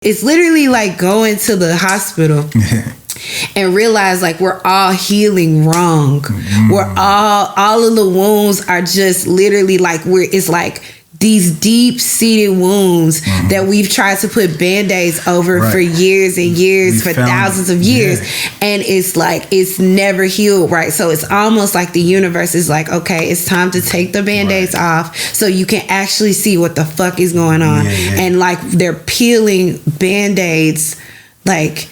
It's literally like going to the hospital and realize like we're all healing wrong. We're all of the wounds are just literally like it's like these deep-seated wounds that we've tried to put Band-Aids over for years and years, for thousands of years. And it's like, it's never healed, right? So it's almost like the universe is like, okay, it's time to take the Band-Aids off so you can actually see what the fuck is going on. And like, they're peeling Band-Aids like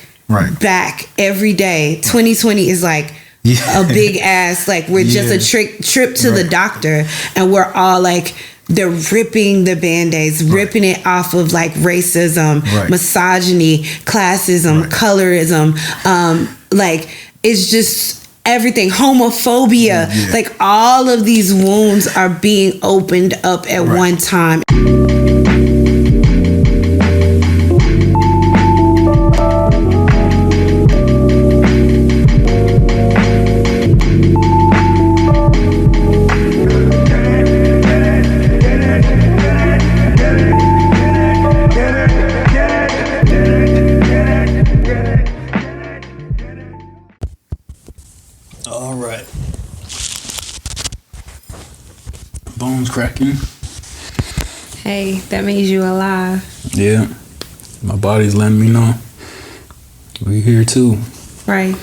back every day. 2020 is like a big ass, like we're just a trip to the doctor, and we're all like, they're ripping the Band-Aids, ripping it off of like racism, misogyny, classism, colorism. Like it's just everything, homophobia. Like all of these wounds are being opened up at one time. Bones cracking. Hey, that means you alive. Yeah. My body's letting me know. We here too. Right.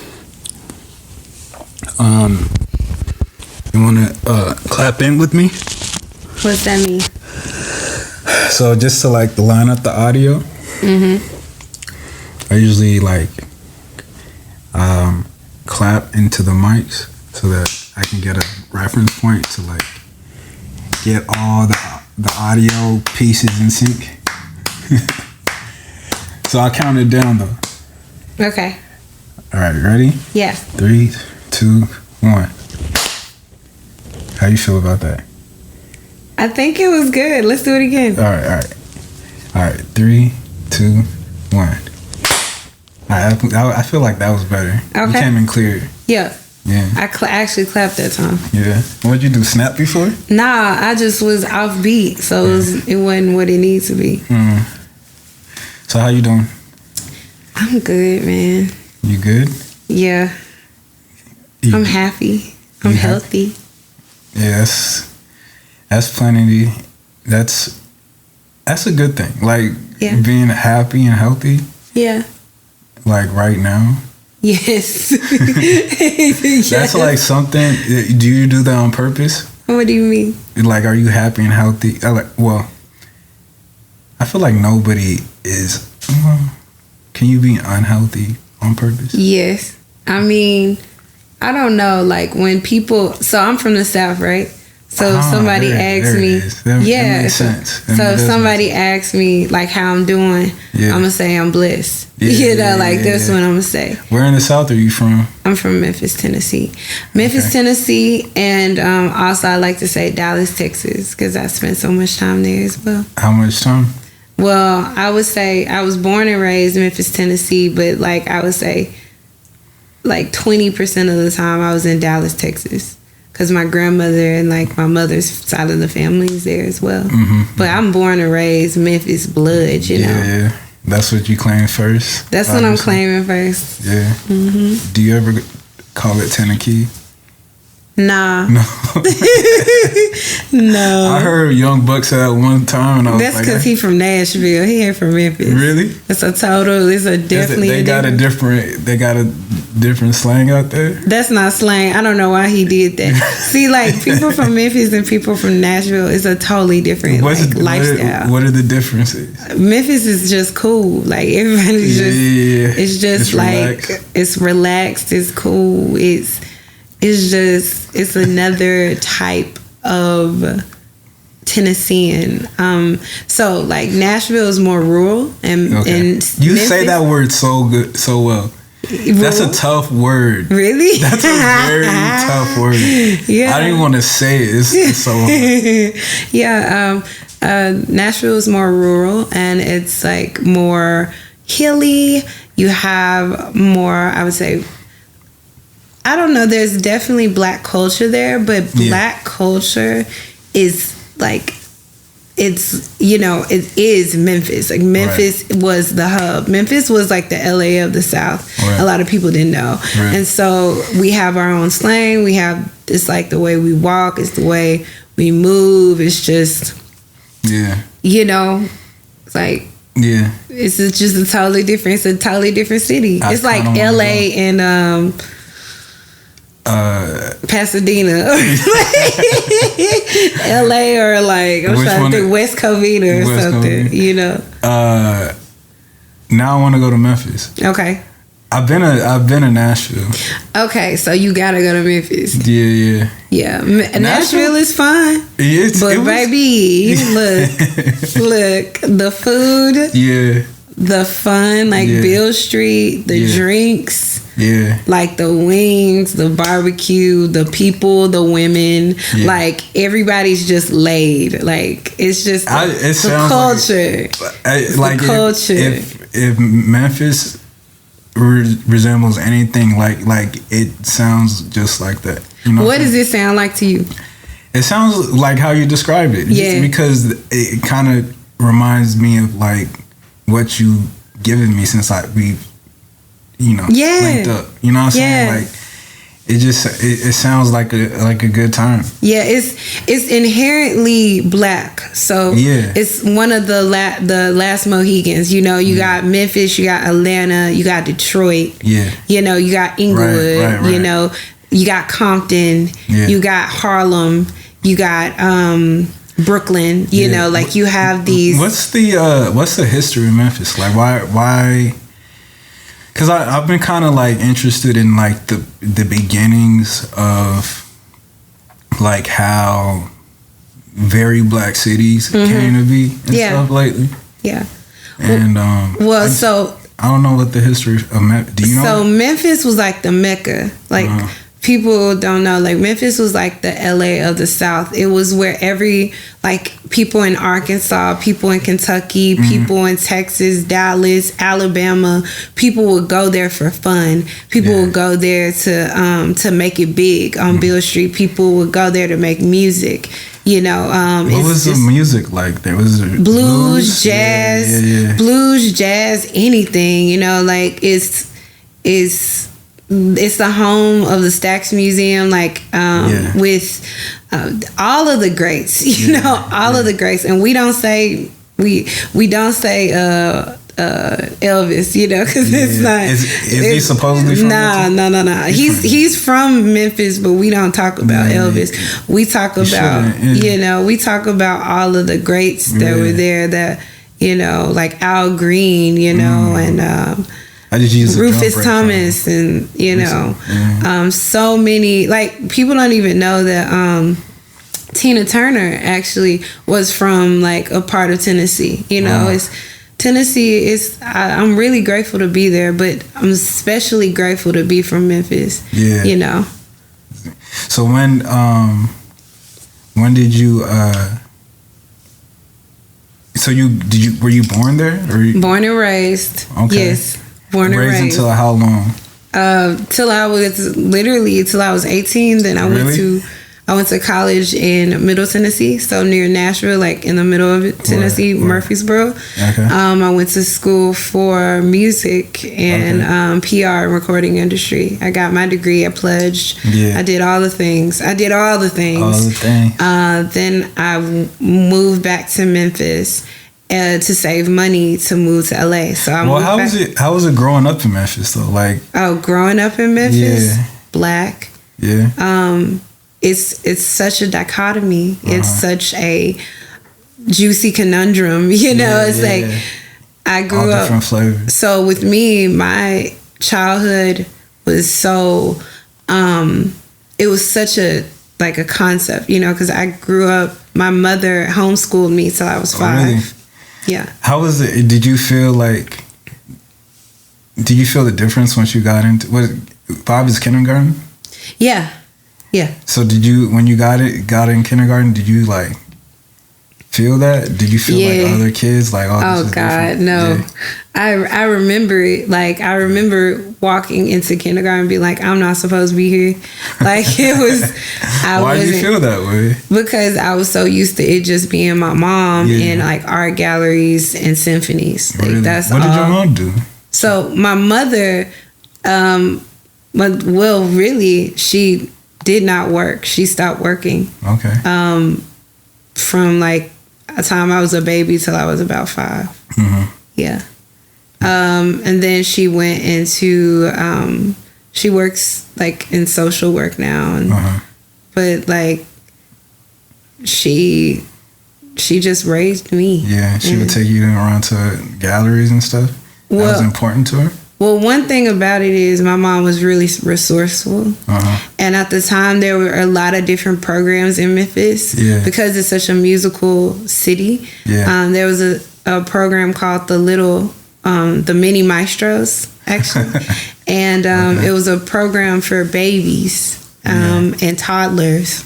You wanna clap in with me? What's that mean? So just to like line up the audio. I usually like clap into the mics so that I can get a reference point to like get all the audio pieces in sync. So I'll count it down though. Okay. All right, ready? Yeah. 3, 2, 1. How you feel about that? I think it was good. Let's do it again. All right. 3, 2, 1. All right, I feel like that was better. Okay. You came in clear. Yeah. Yeah. I actually clapped that time. Yeah. What'd you do? Snap before? Nah, I just was off beat, so it wasn't what it needs to be. So how you doing? I'm good, man. You good? Yeah. I'm happy. I'm healthy. Yeah, that's plenty. That's a good thing. Like being happy and healthy. Yeah. Like right now. Yes. That's like something. Do you do that on purpose? What do you mean? Like, are you happy and healthy? Well, I feel like nobody is. Can you be unhealthy on purpose? Yes. I mean, I don't know. Like when people. So I'm from the South, right? So if somebody asks me, that makes sense. So if somebody asks me like how I'm doing, I'm gonna say I'm blessed. That's what I'm gonna say. Where in the South are you from? I'm from Memphis, Tennessee. Tennessee, and also I like to say Dallas, Texas, because I spent so much time there as well. How much time? Well, I would say I was born and raised in Memphis, Tennessee, but like I would say like 20% of the time I was in Dallas, Texas. Because my grandmother and like my mother's side of the family is there as well. But I'm born and raised Memphis blood, you know. Yeah, that's what you claim first. That's what I'm claiming first. Yeah. Do you ever call it Tennessee? Nah. No. No. I heard Young Buck say that one time, and I was that's because he from Nashville. He ain't from Memphis. Really? They got a different slang out there. That's not slang. I don't know why he did that. See, like people from Memphis and people from Nashville is a totally different lifestyle. What are the differences? Memphis is just cool. Like everybody's it's just like relaxed. It's relaxed. It's cool. It's another type of Tennessean. So like Nashville is more rural and you Memphis, say that word so well. Rural? That's a tough word. Really? That's a very tough word. Yeah. I didn't want to say it. It's so hard. Yeah. Nashville is more rural and it's like more hilly. You have more, I would say, I don't know. There's definitely black culture there, but black culture is like it's, you know, it is Memphis. Like Memphis was the hub. Memphis was like the LA of the South. A lot of people didn't know. And so we have our own slang. We have, it's like the way we walk, it's the way we move. It's just, you know, it's like, it's just a totally different city. It's like LA and Pasadena. LA or like, I'm trying to think, West Covina or something, you know. Now I want to go to Memphis. Okay. I've been to Nashville. Okay, so you gotta go to Memphis. Yeah. Nashville is fun. But baby, look, the food. The fun, like Beale Street, the drinks. Like the wings, the barbecue, the people, the women. Like everybody's just laid. Like it's just the culture. Like the culture. If Memphis resembles anything, like it sounds just like that. You know what does it sound like to you? It sounds like how you described it. Just because it kind of reminds me of like what you given me since we've, you know, linked up. You know what I'm saying? Like it sounds like a good time. It's inherently black. So it's one of the last Mohegans. You know, you got Memphis, you got Atlanta, you got Detroit. You know, you got Inglewood. Right. You know, you got Compton. You got Harlem. You got Brooklyn. You know, like you have these. What's the history of Memphis? Like why? Because I've been kind of like interested in like the beginnings of like how very black cities came to be and stuff lately. And so I don't know what the history of Memphis. Do you know? So Memphis was like the Mecca. Like people don't know. Like Memphis was like the LA of the South. It was where people in Arkansas, people in Kentucky, people in Texas, Dallas, Alabama, people would go there for fun. People would go there to make it big on Beale Street. People would go there to make music. You know, what was the music like? There was blues, jazz, blues, jazz, anything. You know, like it's the home of the Stax Museum, like with all of the greats, you know, all of the greats. And we don't say Elvis, you know, because it's not. Is he supposedly from Memphis? He's from Memphis, but we don't talk about Elvis. We talk about we talk about all of the greats that were there. That, you know, like Al Green, you know, and I just use Rufus Thomas, and you know, so many. Like people don't even know that Tina Turner actually was from like a part of Tennessee. You know, Tennessee is. I'm really grateful to be there, but I'm especially grateful to be from Memphis. You know. So when did you? Were you born there? Born and raised. Okay. Yes. Born and raised. Until how long? Till I was 18. Then I went to college in Middle Tennessee, so near Nashville, like in the middle of Tennessee, Murfreesboro. I went to school for music and PR and recording industry. I got my degree. I pledged. I did all the things. Then I moved back to Memphis to save money to move to LA. So how was it growing up in Memphis though? Like, growing up in Memphis, black. It's such a dichotomy. It's such a juicy conundrum. You know, it's like I grew up. Different flavors. So with me, my childhood was so. It was such a concept, you know, because I grew up. My mother homeschooled me till I was 5. Really? Yeah. How was it? Did you feel the difference once you got into 5 is kindergarten? Yeah. So when you got in kindergarten, did you like feel that? Did you feel like other kids like, oh God, no. Yeah. I remember it. Like, I remember walking into kindergarten and being like, I'm not supposed to be here. Like, it was. Why did you feel that way? Because I was so used to it just being my mom and like art galleries and symphonies. Like, really? That's what did your mom do? So my mother, well, really, she did not work. She stopped working. Okay. From like a time I was a baby till I was about 5. Mm-hmm. Yeah. And then she went into, she works like in social work now. And, but like, she just raised me. Yeah. She would take you around to galleries and stuff. That was important to her. Well, one thing about it is my mom was really resourceful. And at the time, there were a lot of different programs in Memphis. Yeah. Because it's such a musical city. Yeah. There was a program called the Mini Maestros, actually. And it was a program for babies and toddlers.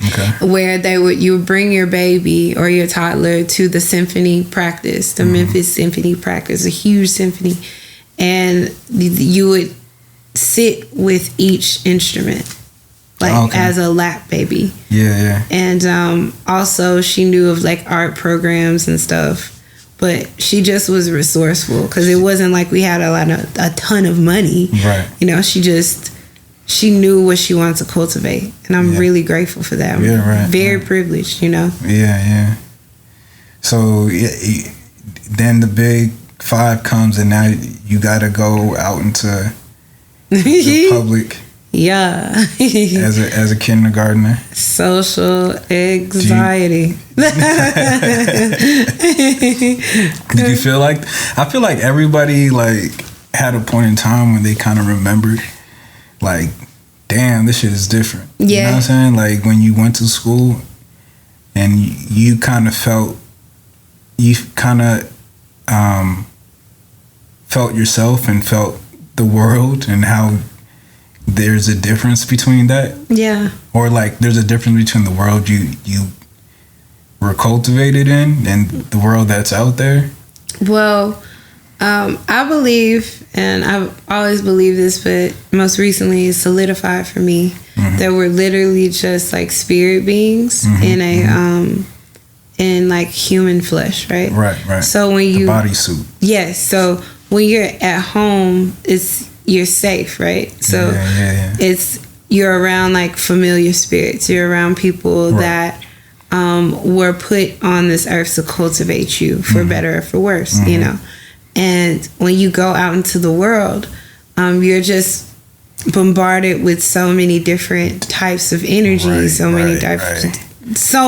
Okay. Where you would bring your baby or your toddler to the symphony practice, the Memphis Symphony practice, a huge symphony. And you would sit with each instrument, like as a lap baby. Yeah. And also she knew of like art programs and stuff, but she just was resourceful because it wasn't like we had a ton of money. Right. You know, she knew what she wanted to cultivate, and I'm really grateful for that. Yeah, right. Very privileged, you know. Yeah. So then the big 5 comes, and now you gotta go out into the public. Yeah. as a kindergartner. Social anxiety. Did you feel like? I feel like everybody like had a point in time when they kind of remembered, like, damn, this shit is different. Yeah. You know what I'm saying? Like when you went to school and you kind of felt yourself and felt the world and how there's a difference between that. Yeah. Or like there's a difference between the world you were cultivated in and the world that's out there. Well, I believe, and I've always believed this, but most recently it's solidified for me that we're literally just like spirit beings in a in like human flesh, right? Right. So when you bodysuit. Yes. So when you're at home, you're safe, right? So you're around like familiar spirits. You're around people that were put on this earth to cultivate you for better or for worse, you know. And when you go out into the world, you're just bombarded with so many different types of energy, so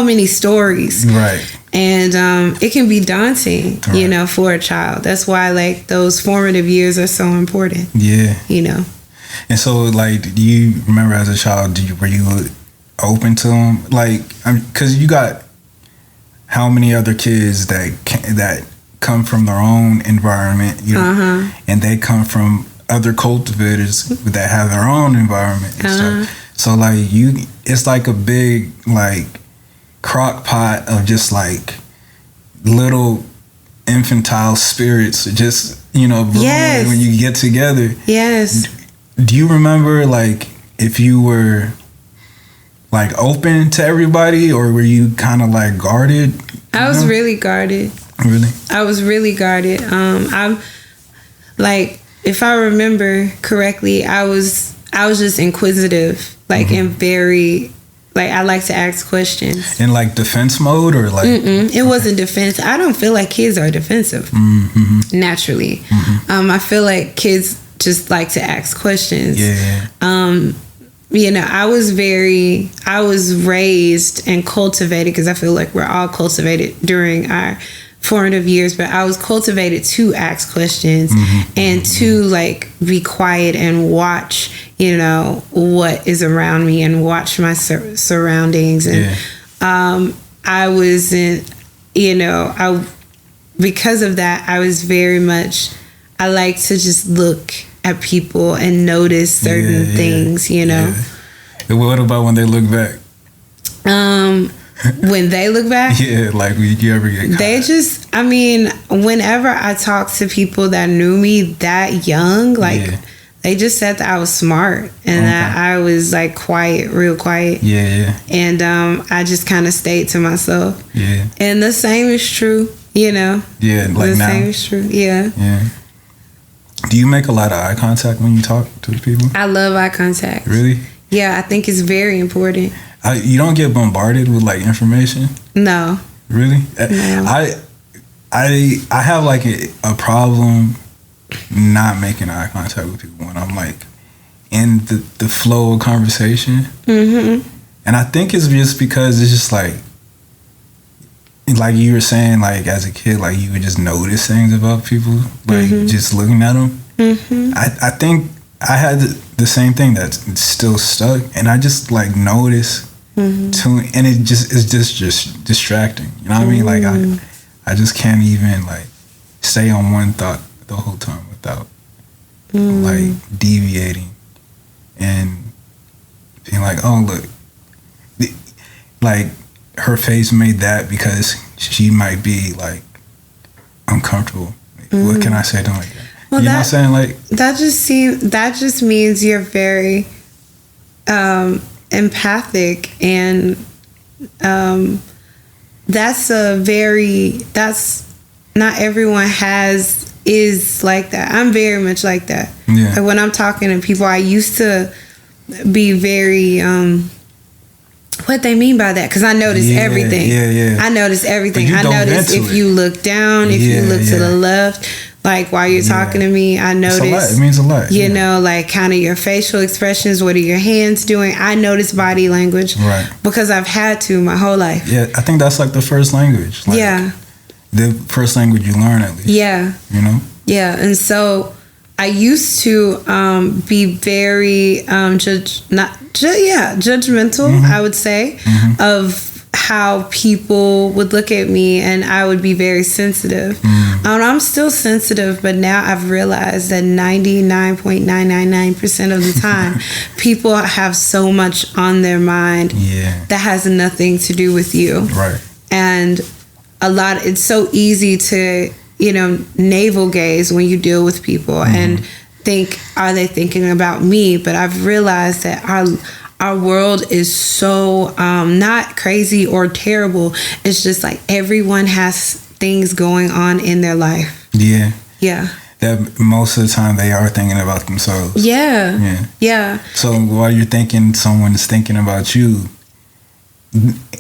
many stories. Right. And it can be daunting, you know, for a child. That's why like those formative years are so important. Yeah. You know. And so like, do you remember as a child, were you open to them? Like, because you got how many other kids that come from their own environment, you know, and they come from other cultivators that have their own environment and stuff. So like it's like a big like crock pot of just like little infantile spirits, just, you know, when you get together. Yes. Do you remember like if you were like open to everybody, or were you kind of like guarded? I was really guarded. Really? I was really guarded. I'm like, if I remember correctly, I was just inquisitive, like, and very, like, I like to ask questions. In like defense mode, or like? It wasn't defense. I don't feel like kids are defensive naturally. I feel like kids just like to ask questions. Yeah. You know, I was raised and cultivated, because I feel like we're all cultivated during our formative years, but I was cultivated to ask questions and to like be quiet and watch, you know, what is around me and watch my surroundings. And I wasn't, you know, because of that, I was very much, I like to just look at people and notice certain things, you know. And what about when they look back? when they look back? Yeah, like when you ever get caught. They just, I mean, whenever I talk to people that knew me that young, like, they just said that I was smart and that I was like quiet, real quiet. Yeah. And I just kind of stayed to myself. Yeah. And the same is true, you know. Yeah, like the now. Same is true. Yeah. Yeah. Do you make a lot of eye contact when you talk to people? I love eye contact. Really? Yeah, I think it's very important. You don't get bombarded with like information? No. Really? No. I have like a problem not making eye contact with people when I'm like in the flow of conversation. Mm-hmm. And I think it's just because it's just like you were saying, like as a kid, like you would just notice things about people, like just looking at them. Mm-hmm. I think I had the same thing that's still stuck, and I just like notice too, and it's just distracting. You know what I mean? Like I just can't even like stay on one thought the whole time without like deviating and being like, oh look, like her face made that because she might be like uncomfortable. What can I say to like that? Well, you know what I'm saying? Like that just means you're very empathic, and that's not everyone is like that. I'm very much like that. Yeah. Like when I'm talking to people, I used to be very what they mean by that, because I notice everything. Yeah. I notice everything. I notice if you look down, if you look to the left, like while you're talking to me, I notice. It means a lot. You know, like kind of your facial expressions. What are your hands doing? I notice body language, right? Because I've had to my whole life. Yeah, I think that's like the first language. Like, the first language you learn, at least. Yeah. You know. Yeah, and so I used to be very judgmental, I would say, of how people would look at me, and I would be very sensitive. I'm still sensitive, but now I've realized that 99.999% of the time, people have so much on their mind that has nothing to do with you. Right. And it's so easy to, navel gaze when you deal with people and think, are they thinking about me? But I've realized that our world is so not crazy or terrible. It's just like everyone has things going on in their life. Yeah. Yeah. That most of the time they are thinking about themselves. Yeah. Yeah. Yeah. So while you're thinking someone is thinking about you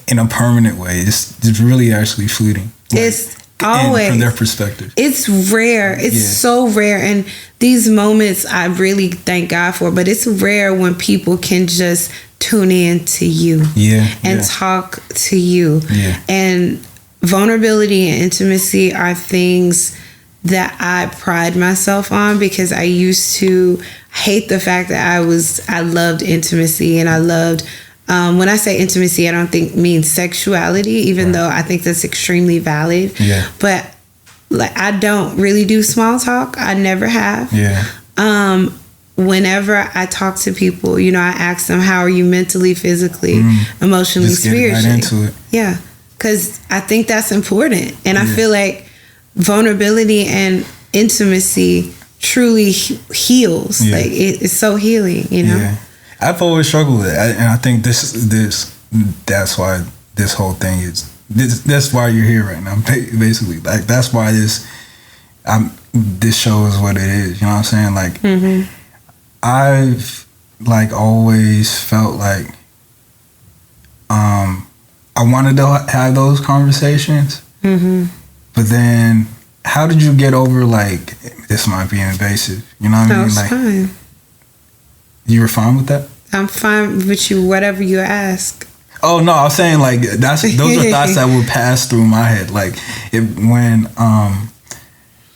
in a permanent way, it's really actually fleeting. It's always from their perspective. It's rare. It's so rare. And these moments I really thank God for, but it's rare when people can just tune in to you and talk to you. Yeah. And vulnerability and intimacy are things that I pride myself on, because I used to hate the fact that I loved intimacy, and I loved when I say intimacy, I don't mean sexuality, even though I think that's extremely valid. Yeah. But like I don't really do small talk. I never have. Yeah. Whenever I talk to people, I ask them, how are you mentally, physically, emotionally, just spiritually? Right into it. Yeah. Because I think that's important. And I feel like vulnerability and intimacy truly heals. Yeah. Like it's so healing, Yeah. I've always struggled with it, and I think that's why this whole thing is. That's why you're here right now, basically. Like that's why this show is what it is. You know what I'm saying? Like I've like always felt like I wanted to have those conversations, but then how did you get over like this might be invasive? You know what I mean? Like fine. You were fine with that? I'm fine with you, whatever you ask. Oh no, I was saying like those are thoughts that would pass through my head. Like when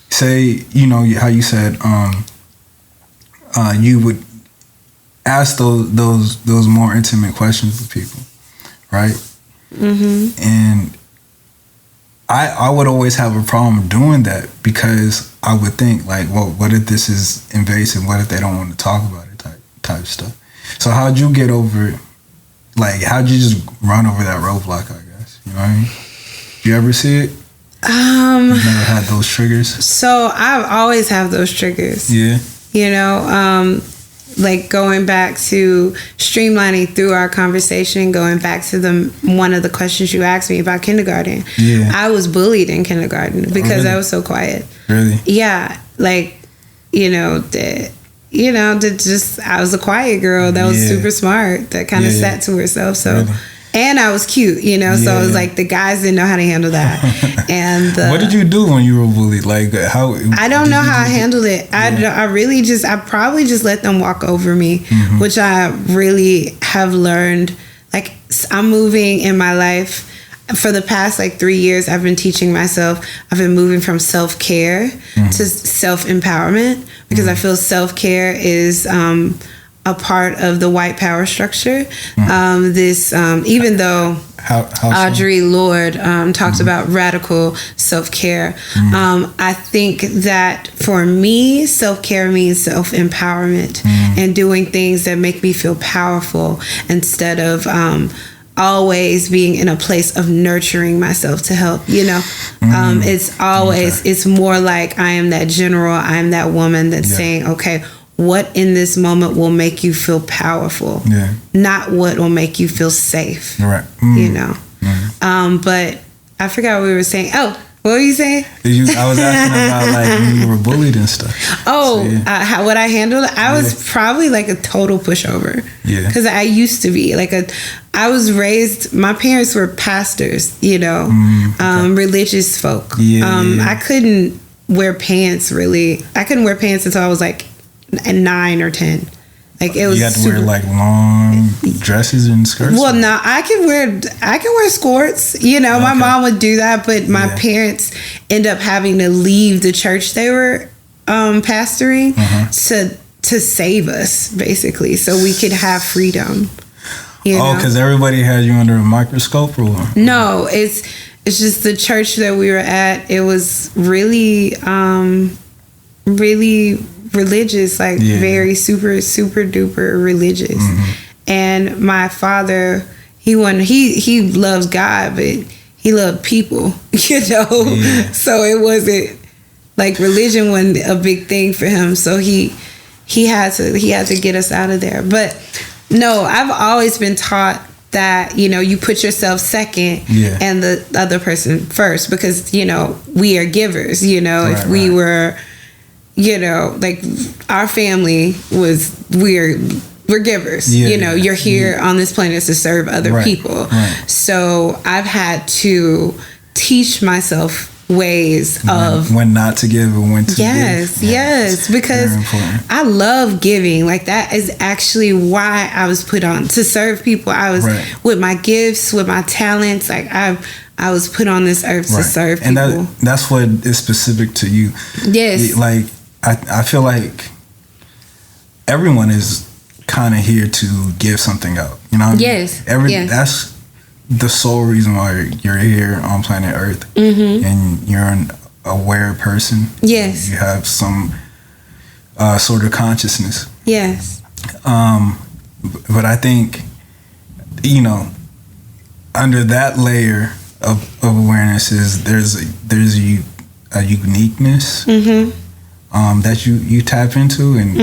say how you said you would ask those more intimate questions with people, right? And I would always have a problem doing that, because I would think like, well, what if this is invasive? What if they don't want to talk about it? Type stuff. So how'd you get over it? Like, how'd you just run over that roadblock, I guess? You know what I mean? You ever see it? You never had those triggers? So I've always had those triggers. Yeah. You know, like going back to streamlining through our conversation, going back to one of the questions you asked me about kindergarten. Yeah. I was bullied in kindergarten because really? I was so quiet. Really? Yeah. Like, I was a quiet girl that was super smart, that kind of sat to herself. So, really? And I was cute, so it was like the guys didn't know how to handle that. And what did you do when you were bullied? Like how? I don't know how I handled it. I probably just let them walk over me, which I really have learned. Like, I'm moving in my life. For the past 3 years, I've been teaching myself. I've been moving from self-care to self-empowerment, because I feel self-care is a part of the white power structure. Even though Audre Lorde talks about radical self-care, I think that for me, self-care means self-empowerment and doing things that make me feel powerful instead of always being in a place of nurturing myself to help. It's more like I am that general, I am that woman that's saying, okay, what in this moment will make you feel powerful, not what will make you feel safe. Right. But I forgot what we were saying. Oh, what were you saying? I was asking about when you were bullied and stuff. What I handled, I was probably a total pushover. Yeah. Because I used to be I was raised, my parents were pastors, religious folk. I couldn't wear pants really. I couldn't wear pants until I was 9 or 10. It was. You had to wear long dresses and skirts. Well, no, I can wear skirts. My mom would do that, but my parents end up having to leave the church they were pastoring to save us, basically, so we could have freedom. Because everybody had you under a microscope, or what? No, it's just the church that we were at. It was really, really religious, very super duper religious. And my father, he loves God, but he loved people, so it wasn't religion wasn't a big thing for him, so he had to get us out of there. But no, I've always been taught that you put yourself second and the other person first, because we are givers. If we were our family was, we're givers. You're here on this planet to serve other people. So I've had to teach myself ways of when not to give and when to give. Yes, because I love giving. That is actually why I was put on to serve people. I was with my gifts, with my talents. I was put on this earth to serve people. And that's what is specific to you. Yes. I feel like everyone is kind of here to give something out. Yes. That's the sole reason why you're here on planet Earth, and you're an aware person. Yes. You have some sort of consciousness. Yes. But I think, under that layer of awareness there's a uniqueness that you tap into, and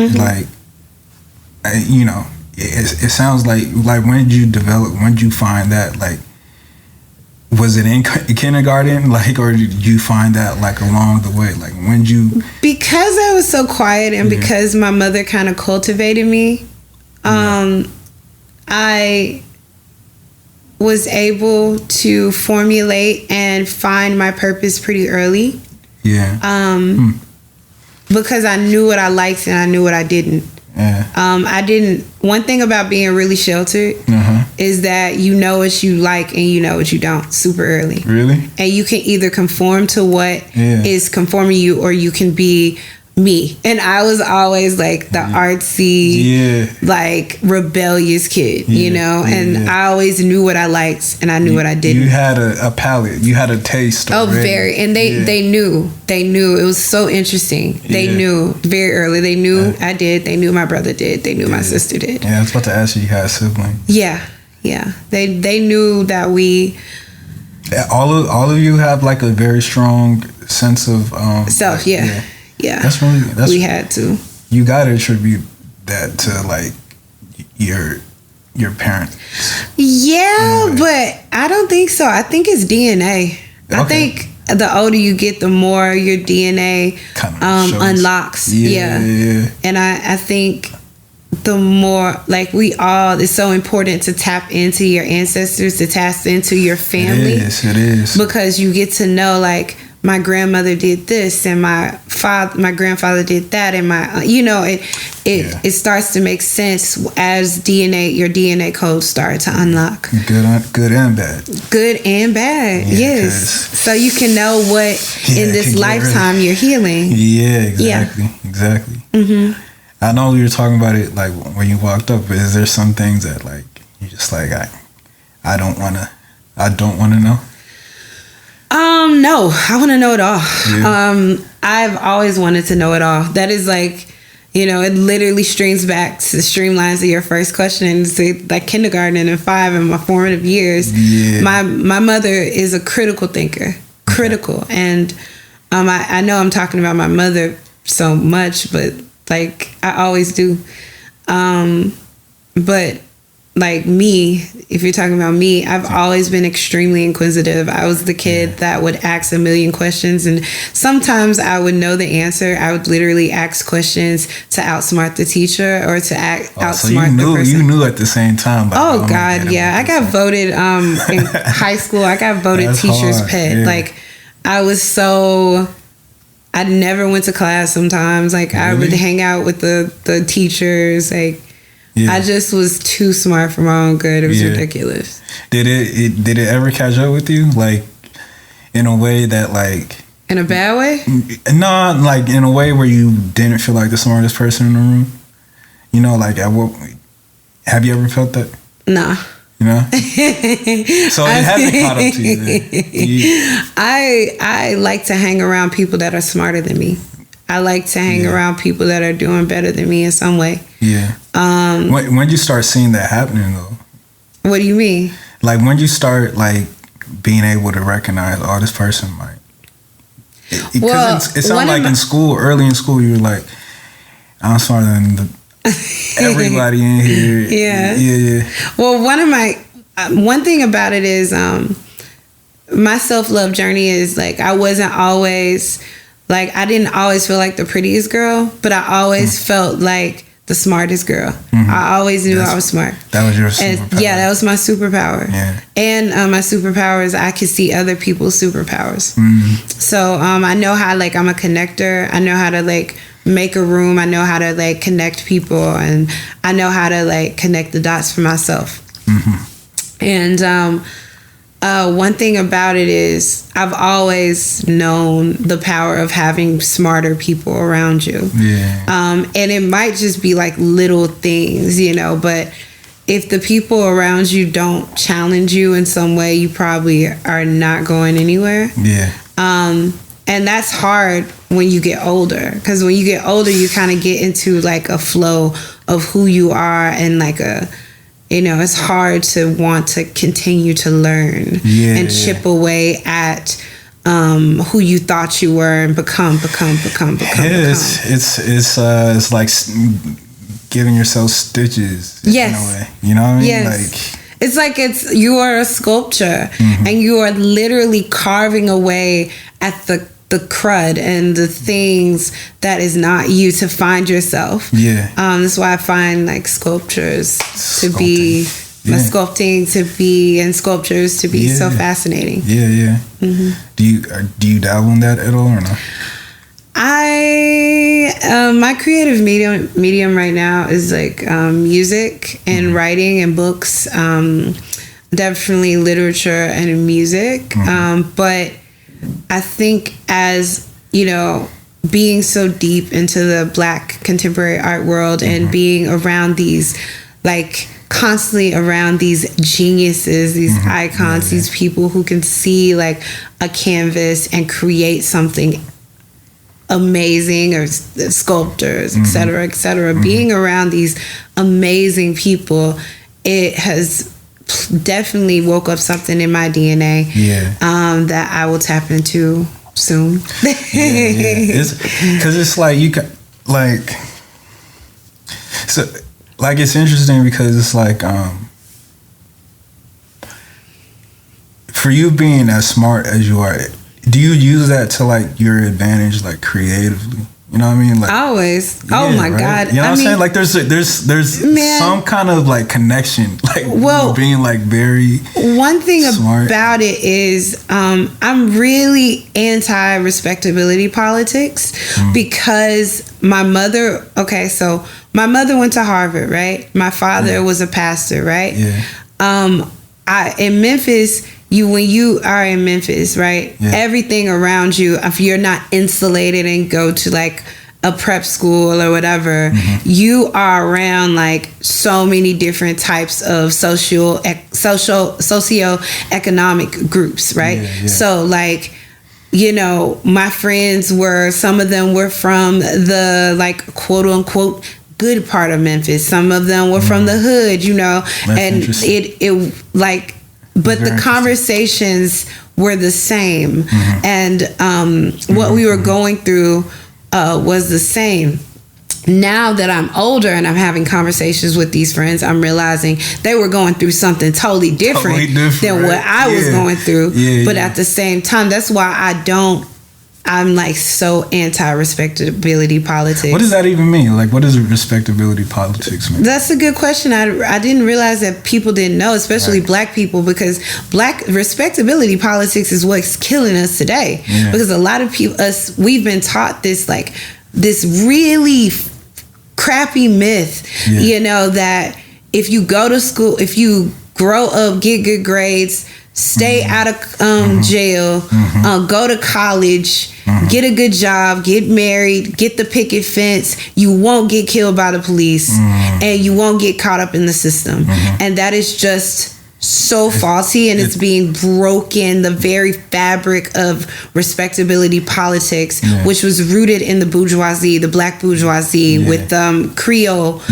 it sounds like when did you find that? Was it in kindergarten, or did you find that along the way? When did you? Because I was so quiet, and because my mother kind of cultivated me, I was able to formulate and find my purpose pretty early. Because I knew what I liked and I knew what I didn't. One thing about being really sheltered is that you know what you like and you know what you don't super early. Really? And you can either conform to what is conforming you, or you can be me. And I was always the artsy, rebellious kid, and I always knew what I liked and I knew what I didn't. You had a palate, you had a taste already. Very. And they knew. It was so interesting. They knew very early. They knew I did. They knew my brother did. They knew my sister did. Yeah, I was about to ask you had siblings. Yeah. They knew that we All of you have like a very strong sense of self. Yeah. That's we had to. You got to attribute that to like your parents. Yeah, but I don't think so. I think it's DNA. Okay. I think the older you get, the more your DNA unlocks. Yeah. And I think the more, like, it's so important to tap into your ancestors, to tap into your family. It is. Because you get to know, like, my grandmother did this and my grandfather did that, and it starts to make sense as your DNA codes start to unlock. Good and bad. Good and bad, yes. So you can know what in this lifetime you're healing. Yeah, exactly. Mm-hmm. I know you were talking about it like when you walked up, but is there some things that like you're just like I don't wanna know? No, I want to know it all. Yeah. I've always wanted to know it all. That is like, it literally streamlines to your first question, to like kindergarten and 5 and my formative years. Yeah. My mother is a critical thinker, and I know I'm talking about my mother so much, but like I always do. But like me, if you're talking about me, I've always been extremely inquisitive. I was the kid that would ask a million questions, and sometimes I would know the answer. I would literally ask questions to outsmart the teacher or to outsmart the person. You knew at the same time. Oh God, yeah. I got voted in high school. I got voted teacher's pet. Yeah. Like I never went to class sometimes. Like really? I would hang out with the teachers. Like I just was too smart for my own good. It was ridiculous. Did it ever catch up with you? Like in a way that like in a bad way? No, like in a way where you didn't feel like the smartest person in the room. Like have you ever felt that? Nah. So it hasn't caught up to you then. I like to hang around people that are smarter than me. I like to hang around people that are doing better than me in some way. Yeah. When you start seeing that happening though? What do you mean? Like when you start like being able to recognize, this person might. Because it sounds like in school, early in school, you were like, I'm smarter than everybody in here. Yeah. Well, one thing about it is my self-love journey is like I wasn't always like I didn't always feel like the prettiest girl, but I always felt like the smartest girl. Mm-hmm. I always knew I was smart. That was your superpower. That was my superpower. Yeah. And my superpower is I could see other people's superpowers. Mm-hmm. So I know how like I'm a connector. I know how to like make a room. I know how to like connect people, and I know how to like connect the dots for myself. Mm-hmm. And one thing about it is I've always known the power of having smarter people around you. Yeah. And it might just be like little things, but if the people around you don't challenge you in some way, you probably are not going anywhere. Yeah. And that's hard when you get older, because when you get older, you kind of get into like a flow of who you are, and like it's hard to want to continue to learn and chip away at who you thought you were and become. It's like giving yourself stitches. Yes. In a way. You know what I mean? Yes. Like you are a sculpture, and you are literally carving away at the crud and the things that is not you to find yourself. Yeah. That's why I find like sculptures to be sculpting to be and sculptures to be so fascinating. Yeah. Mm-hmm. Do you dabble in that at all or not? My creative medium right now is like music and writing and books. Definitely literature and music. But I think as, being so deep into the Black contemporary art world and being around these, like constantly around these geniuses, these icons, these people who can see like a canvas and create something amazing, or sculptors, et cetera, et cetera. Being around these amazing people, it has definitely woke up something in my DNA. That I will tap into soon. It's because it's like you can like so like it's interesting because it's like for you being as smart as you are, do you use that to like your advantage, like creatively? You know what I mean? Like always. Oh my God. You know what I'm saying? Like there's some kind of like connection, like being like very one thing smart. About it is I'm really anti respectability politics because my mother went to Harvard, right? My father was a pastor, right? In Memphis, when you are in Memphis, right? Everything around you, if you're not insulated and go to like a prep school or whatever, you are around like so many different types of socio-economic groups, right? So like, you know, my friends some of them were from the like quote unquote good part of Memphis. Some of them were from the hood, you know. That's and it like, but the conversations were the same, and what we were going through was the same. Now that I'm older and I'm having conversations with these friends, I'm realizing they were going through something totally different than what I was going through. But at the same time, that's why I'm like so anti-respectability politics. What does that even mean? Like, what does respectability politics mean? That's a good question. I didn't realize that people didn't know, especially black people, because black respectability politics is what's killing us today. Because a lot of people, we've been taught this really crappy myth, you know, that if you go to school, if you grow up, get good grades, stay out of jail, go to college, get a good job, get married, get the picket fence, you won't get killed by the police, and you won't get caught up in the system. And that is just so faulty, and it's being broken. The very fabric of respectability politics, which was rooted in the bourgeoisie, the black bourgeoisie, with the Creole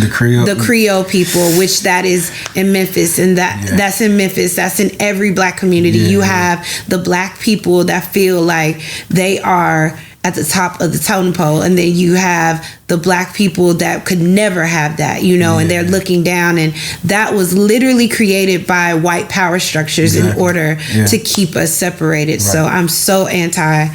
people, which that is in Memphis, and that's in Memphis. That's in every black community. You have the black people that feel like they are at the top of the totem pole, and then you have the black people that could never have that, you know, and they're looking down, and that was literally created by white power structures in order to keep us separated. So I'm so anti.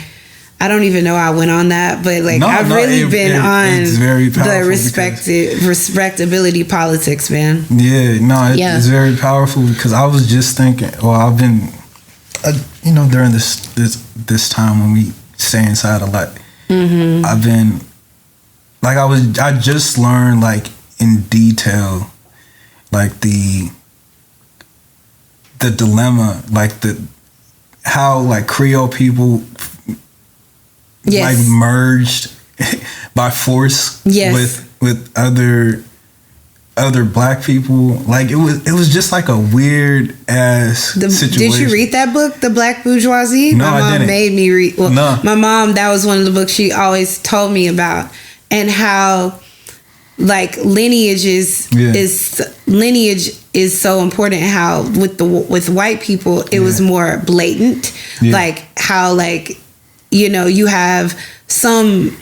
I don't even know how I went on that, but like I've really been on the respectability politics, man. It's very powerful because I was just thinking, I've been, you know, during this time when we stay inside a lot, I've been like I just learned like in detail like the dilemma, like how like Creole people like merged by force with other black people. Like it was just like a weird ass situation. Did you read that book, The Black Bourgeoisie? No, my mom I didn't. made me read. My mom, that was one of the books she always told me about, and how like lineage is so important. How with white people it was more blatant, like how like, you know, you have some.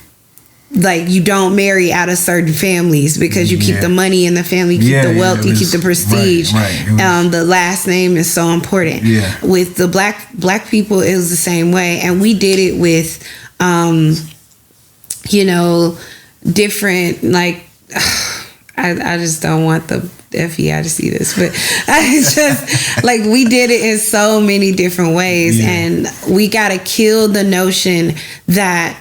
Like you don't marry out of certain families because you keep the money in the family, you keep the wealth, you keep the prestige. The last name is so important. With the black people, it was the same way, and we did it with, you know, different like. I just don't want the FBI to see this, but I just like we did it in so many different ways, and we gotta kill the notion that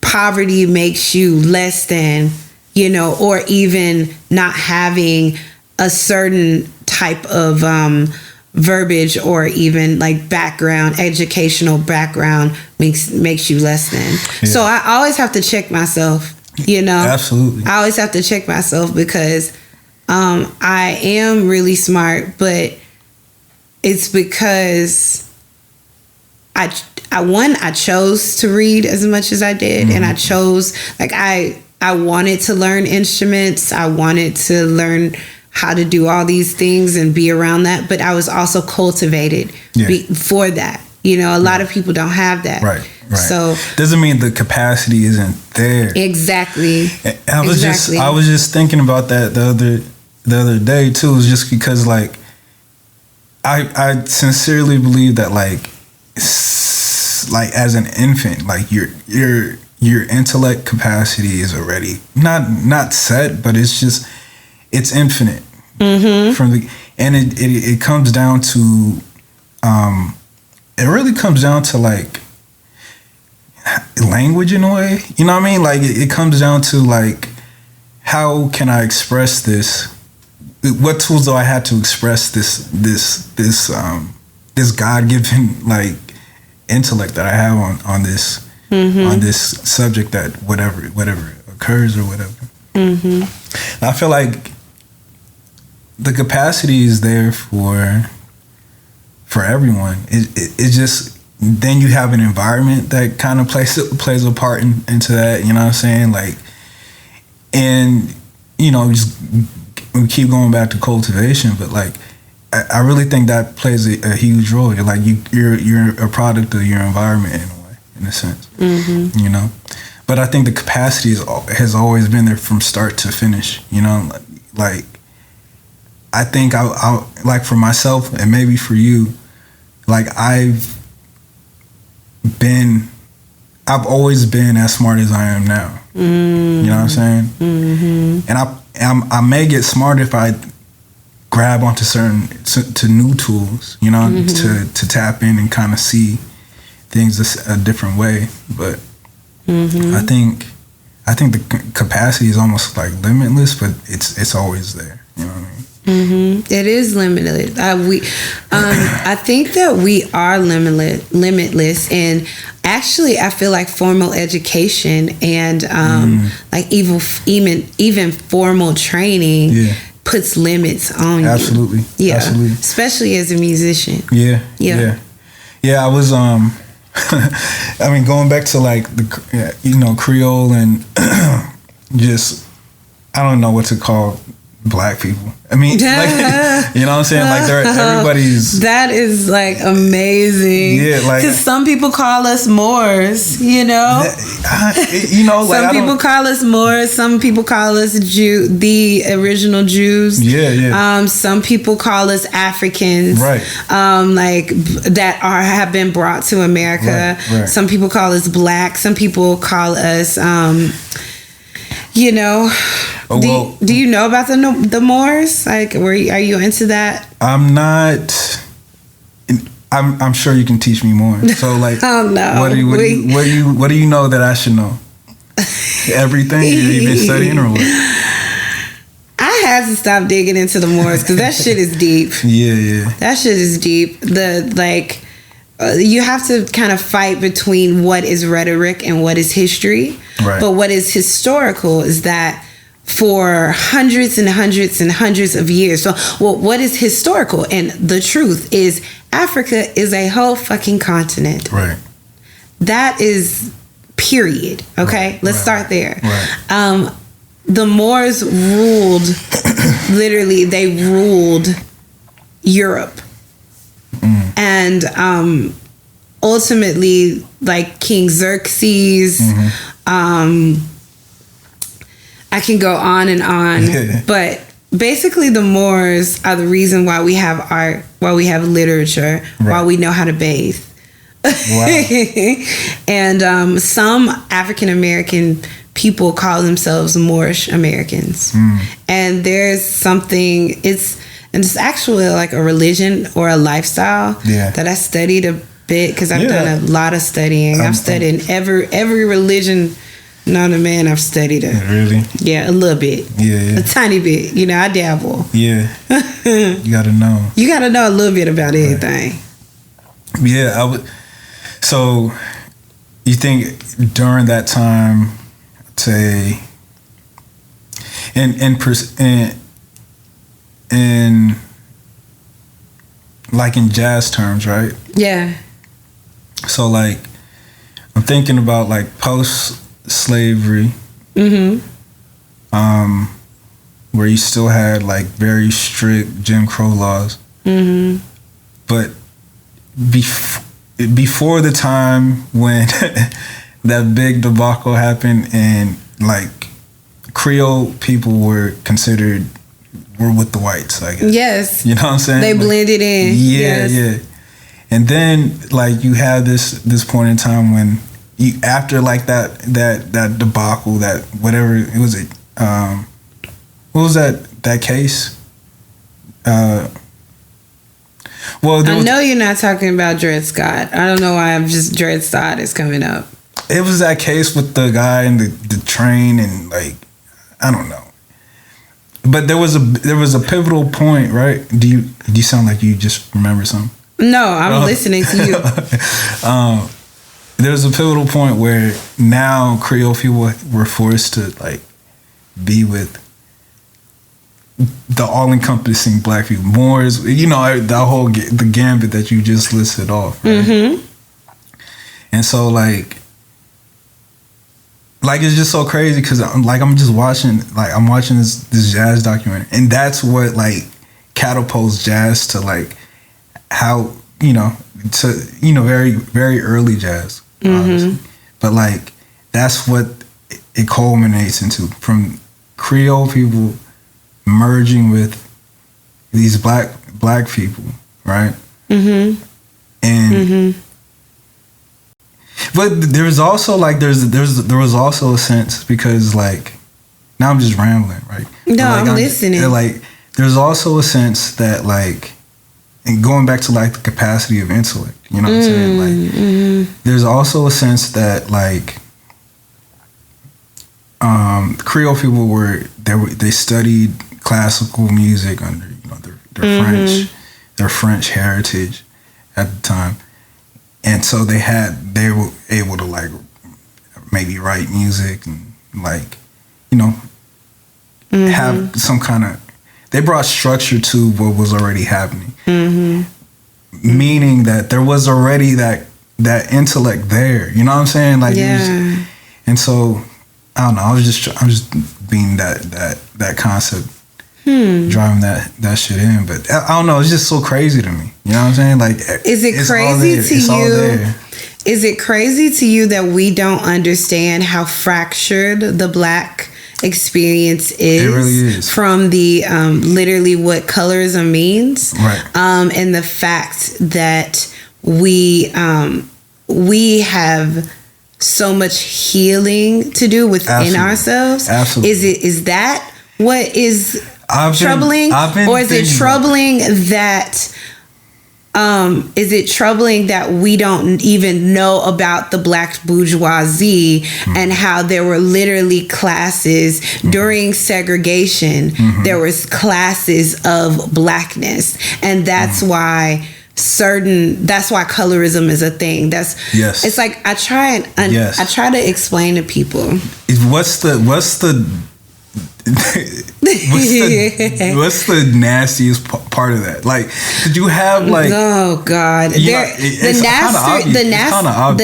poverty makes you less than, you know, or even not having a certain type of verbiage or even like educational background makes you less than. So I always have to check myself, you know. Absolutely. I always have to check myself because I am really smart, but it's because I chose to read as much as I did, and I chose, like, I wanted to learn instruments. I wanted to learn how to do all these things and be around that, but I was also cultivated for that. You know, a lot of people don't have that. Right. So doesn't mean the capacity isn't there. Exactly. I was just thinking about that the other day too, just because like I sincerely believe that like as an infant, like your intellect capacity is already not set, but it's infinite. And it comes down to it really comes down to like language in a way, you know what I mean? Like it comes down to like, how can I express this? What tools do I have to express this God-given like intellect that I have on this subject, that whatever occurs or whatever. I feel like the capacity is there for everyone. It just, then you have an environment that kind of plays a part into that, you know what I'm saying? Like, and you know, just we keep going back to cultivation, but like I really think that plays a huge role. You're like you're a product of your environment in a way, in a sense. You know, but I think the capacity has always been there from start to finish. You know, like I think I like for myself and maybe for you, like I've always been as smart as I am now. You know what I'm saying? And I may get smart if I grab onto to new tools, you know, to tap in and kind of see things a different way. But I think the capacity is almost like limitless, but it's always there. You know what I mean? It is limitless. I think that we are limitless, and actually, I feel like formal education and like even formal training puts limits on you. Absolutely. Especially as a musician. Yeah. I was I mean, going back to like the Creole and just I don't know what to call Black people. I mean, like, you know what I'm saying? Like, everybody's. That is like amazing. Yeah, like, because some people call us Moors. You know, like some people call us Moors. Some people call us the original Jews. Yeah. Some people call us Africans. Right. Like that have been brought to America. Right. Some people call us Black. Some people call us. You know, do you know about the Moors? Like, are you into that? I'm not. I'm sure you can teach me more. So, like, oh no, what do you know that I should know? Everything you've been studying, or what? I had to stop digging into the Moors because that shit is deep. Yeah. That shit is deep. You have to kind of fight between what is rhetoric and what is history. Right. But what is historical is that for hundreds and hundreds and hundreds of years. So, what is historical? And the truth is, Africa is a whole fucking continent. Right. That is period. Okay? Let's start there. Right. The Moors ruled, literally, they ruled Europe. And ultimately, like King Xerxes, I can go on and on, but basically the Moors are the reason why we have art, why we have literature, why we know how to bathe. Wow. And some African American people call themselves Moorish Americans. And there's something, it's actually like a religion or a lifestyle that I studied a bit because I've done a lot of studying. I've studied every religion known to man. I've studied it. Really? Yeah, a little bit. Yeah. A tiny bit. You know, I dabble. Yeah. You gotta know. You gotta know a little bit about everything. Yeah, I would. So, you think during that time, say, in like in jazz terms, right? Yeah. So like, I'm thinking about like post-slavery, where you still had like very strict Jim Crow laws. Mm-hmm. But before the time when that big debacle happened and like Creole people were with the whites, I guess. Yes. You know what I'm saying? They blended in. Yeah, yeah. And then like you have this point in time when after like that debacle, that whatever it was, what was that case? Well, I know you're not talking about Dred Scott. I don't know why Dred Scott is coming up. It was that case with the guy in the train and like, I don't know. But there was a pivotal point, right? Do you sound like you just remember something? No, I'm listening to you. There's a pivotal point where now Creole people were forced to like be with the all-encompassing black people. Moors, you know, the gambit that you just listed off, right? Mm-hmm. And so like it's just so crazy because I'm watching this jazz documentary, and that's what like catapults jazz to like how, you know, to, you know, very, very early jazz, obviously. Mm-hmm. But like that's what it culminates into, from Creole people merging with these black people, right? Mm-hmm. And mm-hmm. But there was also like there was also a sense, because like now I'm just rambling, right? No, like, I'm listening. Like there's also a sense that like, and going back to like the capacity of intellect, you know what I'm saying? Like mm-hmm. There's also a sense that like Creole people they studied classical music under, you know, their mm-hmm. their French heritage at the time. And so they were able to like maybe write music and like, you know, mm-hmm. have some kind of, they brought structure to what was already happening. Mm-hmm. Meaning that there was already that intellect there. You know what I'm saying? Like, yeah. And so I don't know. I'm just being that concept, driving that shit in. But I don't know. It's just so crazy to me. You know what I'm saying? Like, is it crazy to you? Is it crazy to you that we don't understand how fractured the black experience is? It really is. From the literally what colorism means, right? And the fact that we have so much healing to do within ourselves. Absolutely. Is that what is troubling? Or is it troubling that we don't even know about the black bourgeoisie and how there were literally classes during segregation? There was classes of blackness, and that's why colorism is a thing. It's like I try to explain to people what's the nastiest part of that? Like, did you have like, oh god, the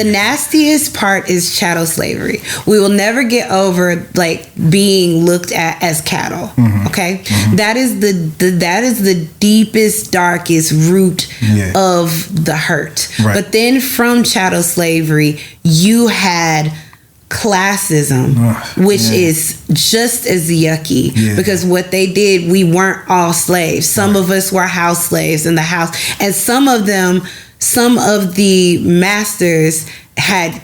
nastiest part is chattel slavery. We will never get over like being looked at as cattle. Mm-hmm. Okay, mm-hmm. That is the deepest, darkest root of the hurt. Right. But then from chattel slavery, you had classism, which is just as yucky, because what they did, we weren't all slaves. Some of us were house slaves in the house, and some of the masters had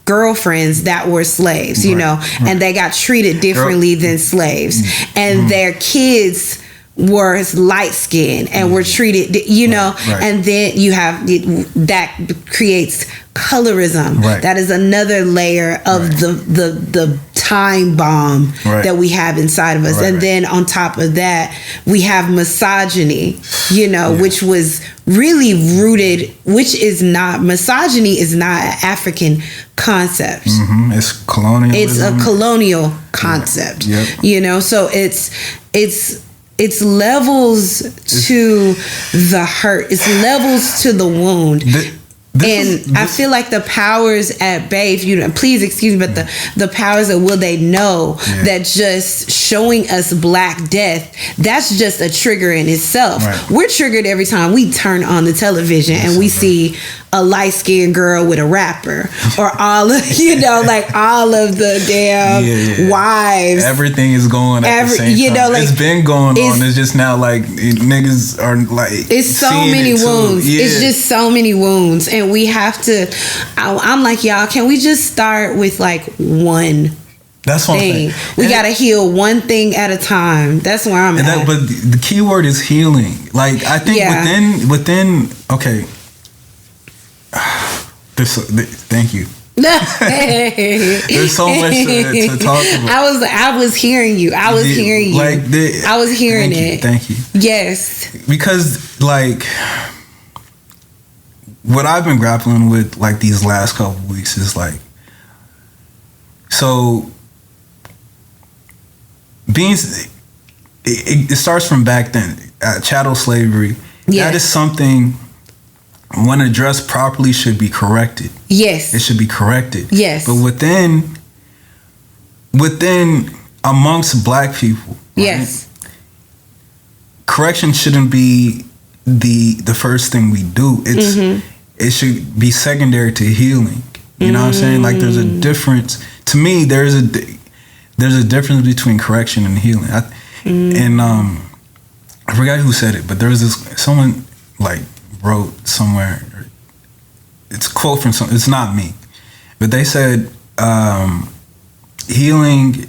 girlfriends that were slaves, you know, and they got treated differently than slaves, and their kids were light skinned and were treated, you know, and then you have that creates colorism. That is another layer of the time bomb that we have inside of us. And then on top of that, we have misogyny, you know, which was really rooted, misogyny is not an African concept. Mm-hmm. It's colonialism. It's a colonial concept, you know, so it's levels to the hurt. It's levels to the wound. I feel like the powers at bay, if you please excuse me, but the powers that will they know that just showing us Black death, that's just a trigger in itself. Right. We're triggered every time we turn on the television and we see a light-skinned girl with a rapper, or all of like all of the damn wives. Everything is going at the same time. Like, it's been going on. It's just now like niggas are like. It's so many wounds. It's just so many wounds, and we have to. I'm like, y'all, can we just start with like one? That's one thing. We gotta heal one thing at a time. That's where I'm at. But the key word is healing. Like, I think within okay. Thank you. There's so much to talk about. I was hearing you. I was hearing it. Thank you. Yes. Because like what I've been grappling with like these last couple of weeks is like, so it starts from back then, chattel slavery. That is something, when addressed properly, should be corrected. Yes. It should be corrected. Yes. But within amongst Black people, right, yes, correction shouldn't be the first thing we do. It should be secondary to healing. You know what I'm saying? Like, there's a difference. To me, there's a difference between correction and healing. And I forgot who said it, but there was someone like wrote somewhere, it's a quote from some, it's not me, but they said healing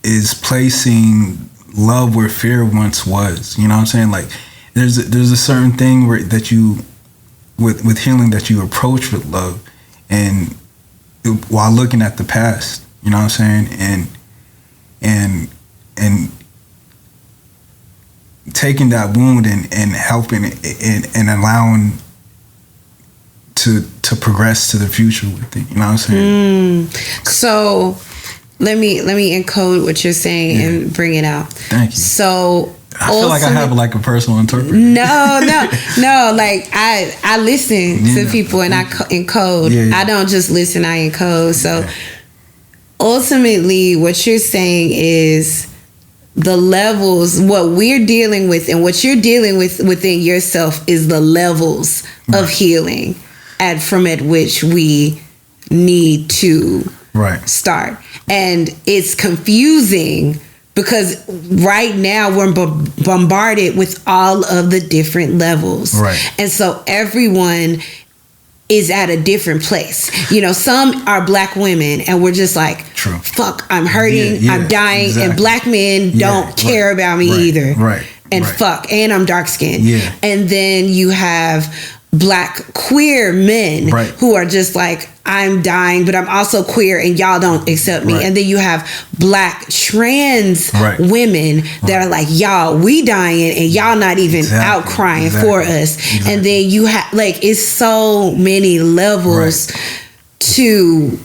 is placing love where fear once was. You know what I'm saying? Like, there's a certain thing that you with healing that you approach with love, and while looking at the past, you know what I'm saying, and taking that wound and helping it and allowing to progress to the future with it. You know what I'm saying? So let me encode what you're saying and bring it out. Thank you. So I feel like I have like a personal interpreter. No. Like I listen to people and I encode. Yeah. I don't just listen, I encode. So ultimately what you're saying is the levels, what we're dealing with and what you're dealing with within yourself is the levels of healing from which we need to start. And it's confusing because right now we're bombarded with all of the different levels. Right. And so everyone is at a different place. You know, some are Black women and we're just like, fuck, I'm hurting, I'm dying, and Black men don't care about me either. Right. And fuck, and I'm dark skinned. Yeah. And then you have Black queer men who are just like, I'm dying, but I'm also queer and y'all don't accept me. And then you have Black trans women that are like, y'all, we dying and y'all not even out crying for us. And then you have, like, it's so many levels to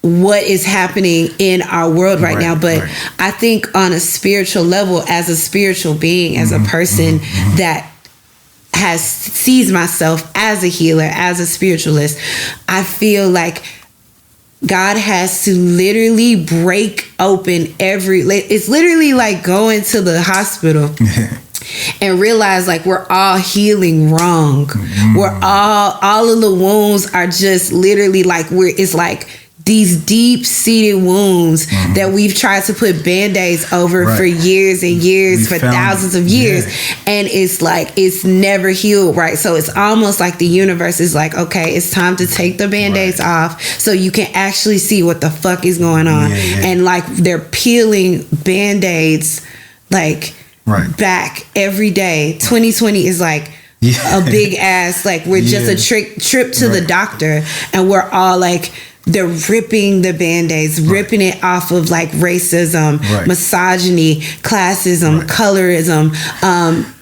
what is happening in our world right now. But I think on a spiritual level, as a spiritual being, as a person that sees myself as a healer, as a spiritualist, I feel like God has to literally break open it's literally like going to the hospital and realize like we're all healing wrong. We're all of the wounds are just literally like it's like these deep-seated wounds that we've tried to put Band-Aids over for years and years, for thousands of years. And it's like, it's never healed, right? So it's almost like the universe is like, okay, it's time to take the Band-Aids off so you can actually see what the fuck is going on. And like, they're peeling Band-Aids like back every day. 2020 is like a big ass, like we're just a trip to the doctor and we're all like, they're ripping the Band-Aids, ripping it off of like racism, misogyny, classism, colorism.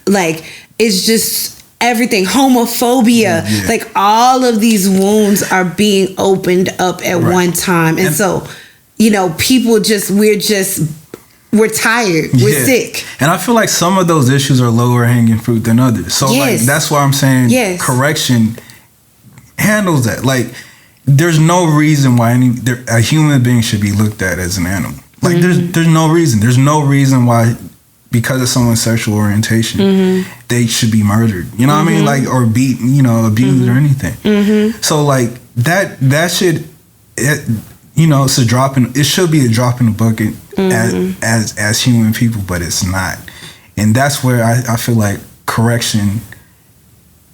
Like, it's just everything, homophobia. Like, all of these wounds are being opened up at one time. And so, you know, people we're tired. We're sick. And I feel like some of those issues are lower hanging fruit than others. So like, that's why I'm saying correction handles that. Like, there's no reason why a human being should be looked at as an animal. Like, there's no reason. There's no reason why, because of someone's sexual orientation, they should be murdered. You know what I mean? Like, or beat, abused or anything. So, like, that should, it's a drop in. It should be a drop in the bucket as human people, but it's not. And that's where I feel like correction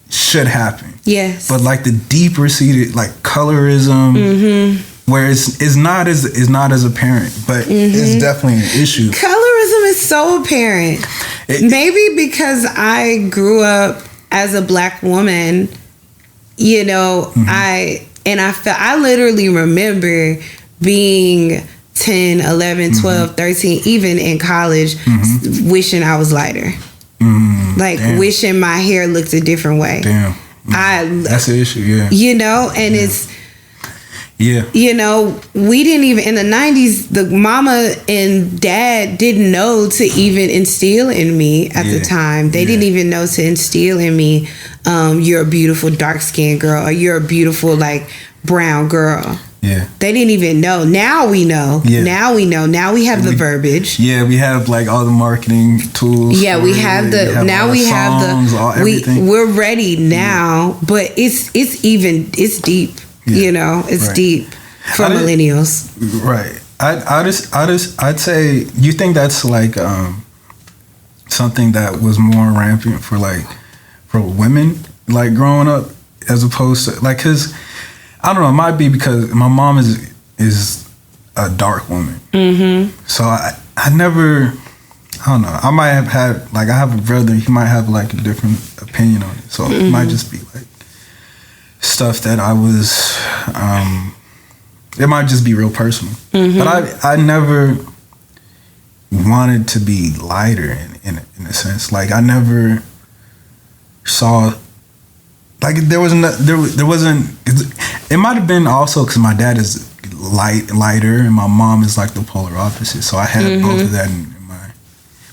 should happen. Yes. But like the deeper seated, like colorism, where it's not as apparent, but it's definitely an issue. Colorism is so apparent. Maybe because I grew up as a Black woman, I literally remember being 10, 11, 12, 13, even in college, wishing I was lighter. Wishing my hair looked a different way. Damn. That's the issue, yeah. And it's, we didn't even, in the 90s, the mama and dad didn't know to even instill in me at the time. They didn't even know to instill in me, you're a beautiful dark-skinned girl, or you're a beautiful, like, brown girl. Yeah. They didn't even know. Now we know. Yeah. Now we know. Now we have the verbiage. Yeah, we have like all the marketing tools. Yeah, we have we're ready now, but it's deep. Yeah. It's deep for millennials. Right. I'd say, you think that's like something that was more rampant for women, like growing up, as opposed to like, cause I don't know, it might be because my mom is a dark woman. So I never, I don't know, I might have had, like, I have a brother, he might have like a different opinion on it. So it might just be like stuff that I was, it might just be real personal. But I never wanted to be lighter in a sense. Like, I never saw, like, there wasn't. It might have been also because my dad is lighter and my mom is like the polar opposite. So I had both of that in mind.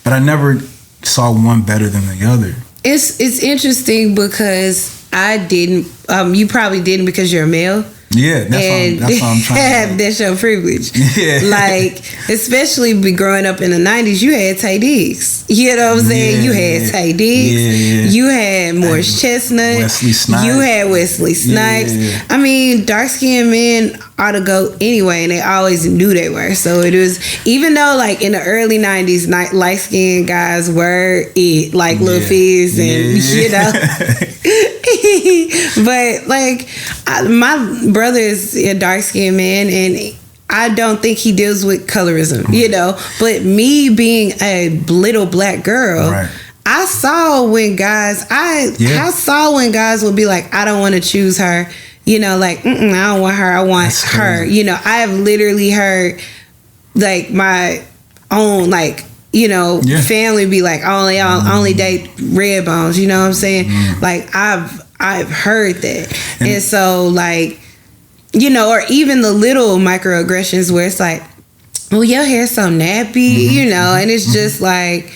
But I never saw one better than the other. It's interesting because I didn't. You probably didn't because you're a male. Yeah, that's what I'm trying to do. That's your privilege. Yeah. Like, especially growing up in the 90s, you had Tay Diggs. You know what I'm saying? You had Tay Diggs. Yeah. You had Morris Chestnut. Wesley Snipes. You had Wesley Snipes. Yeah. I mean, dark-skinned men ought to go anyway, and they always knew they were. So it was, even though like in the early 90s, light-skinned guys were it, like Lil Fizz and, but like, my brother is a dark-skinned man, and I don't think he deals with colorism, but me being a little Black girl, I saw when guys would be like, I don't want to choose her, like, I don't want her, I want her. I have literally heard like my own, like, family be like, only date red bones, you know what I'm saying? Like, I've heard that. And so, like, or even the little microaggressions where it's like, well, your hair's so nappy, and it's just like,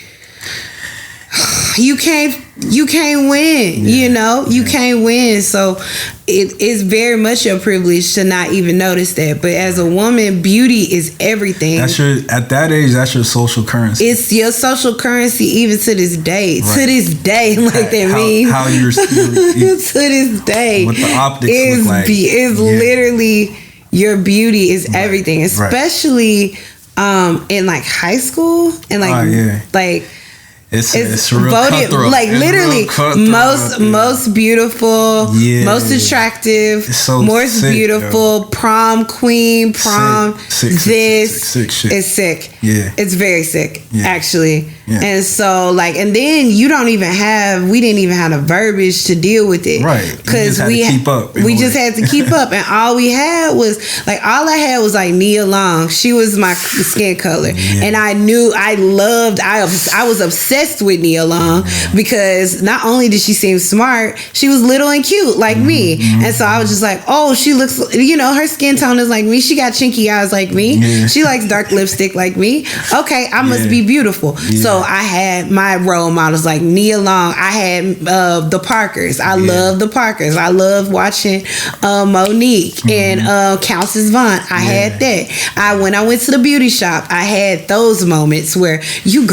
you can't win, you can't win. So it is very much your privilege to not even notice that. But as a woman, beauty is everything. At that age, that's your social currency. It's your social currency even to this day. Right. To this day, like that meme. How you're to this day. What the optics look like. It's literally, your beauty is everything. Especially in like high school and like it's real voted like it's literally most beautiful, most attractive, most beautiful, prom queen, sick shit. It's sick. Yeah, it's very sick actually. Yeah. And so like, and then we didn't even have the verbiage to deal with it, right? Because we just had to keep up, and all we had was like, all I had was like Nia Long. She was my skin color, and I was obsessed obsessed with Nia Long because not only did she seem smart, she was little and cute like me. And so I was just like, oh, she looks, her skin tone is like me. She got chinky eyes like me. Yeah. She likes dark lipstick like me. Okay, I must be beautiful. Yeah. So I had my role models like Nia Long. I had the Parkers. I love the Parkers. I love watching Monique and Countess Vaughn. I had that. When I went to the beauty shop, I had those moments where you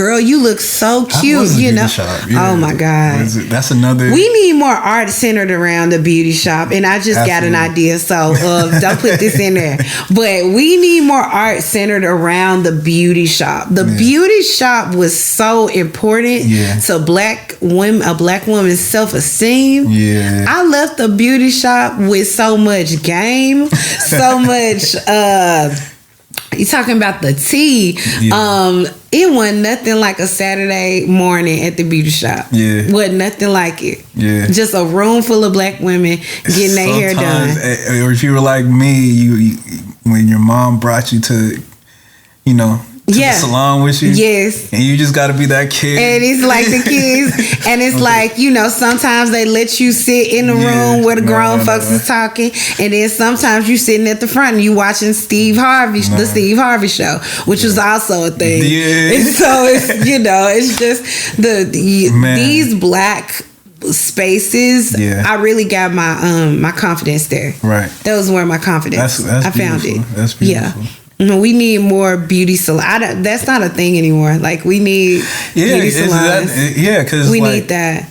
look so cute. Oh my God, that's another. We need more art centered around the beauty shop, and I just got an idea. So don't put this in there. But we need more art centered around the beauty shop. The beauty shop was so important to a black woman's self-esteem. Yeah, I left the beauty shop with so much game, so much. You talking about the tea? Yeah. It wasn't nothing like a Saturday morning at the beauty shop. Yeah, wasn't nothing like it. Yeah, just a room full of black women getting their hair done. Or if you were like me, you when your mom brought you to, the salon with you. Yes. And you just got to be that kid. And it's like the kids. And it's like, sometimes they let you sit in the room where the grown folks is talking. And then sometimes you sitting at the front and you watching the Steve Harvey show, which was also a thing. Yeah. And so it's, it's just these black spaces. Yeah. I really got my confidence there. Right. That was where my confidence. That's I found it. That's beautiful. Yeah. We need more beauty salon. That's not a thing anymore. Like we need beauty salons. Because we need that.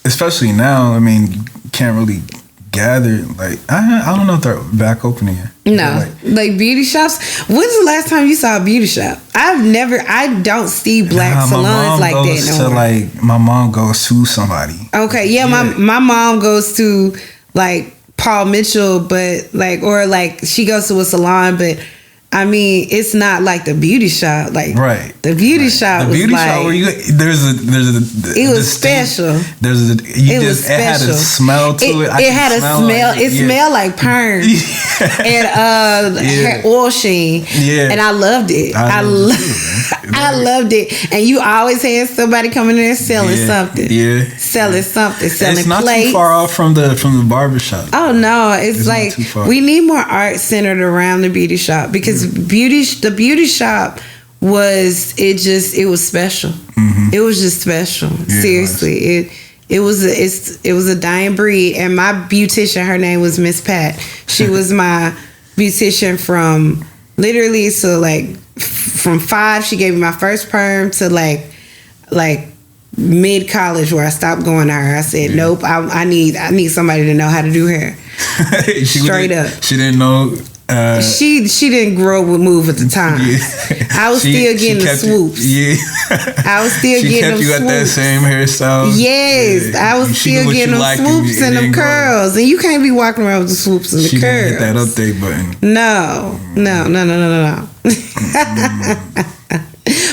Especially now. I mean, you can't really gather. Like I don't know if they're back open again. No, like beauty shops. When's the last time you saw a beauty shop? I don't see black salons like that no more. My mom goes to somebody. Okay, my mom goes to like Paul Mitchell, but she goes to a salon, but. I mean, it's not like the beauty shop. Like the beauty shop. The beauty shop where it was special. It had a smell to it. It had a smell. It smelled like perm and hair oil sheen. Yeah, and I loved it. I loved it. And you always had somebody coming in there selling something. Yeah, selling something. Selling it's not plates. Too far off from the barbershop. Oh no, it's like we need more art centered around the beauty shop because. The beauty shop was special. Mm-hmm. It was just special. Yeah, seriously, it was a dying breed. And my beautician, her name was Miss Pat. She was my beautician from literally from 5. She gave me my first perm to like mid college where I stopped going to her. I said, nope, I need somebody to know how to do hair. Straight up. She didn't know. She didn't move at the time. Yeah. I was still getting the swoops. I was still getting them swoops. She kept you at that same hairstyle. Yes, I was still getting them swoops and them curls. And you can't be walking around with the swoops and the curls. She didn't hit that update button. No.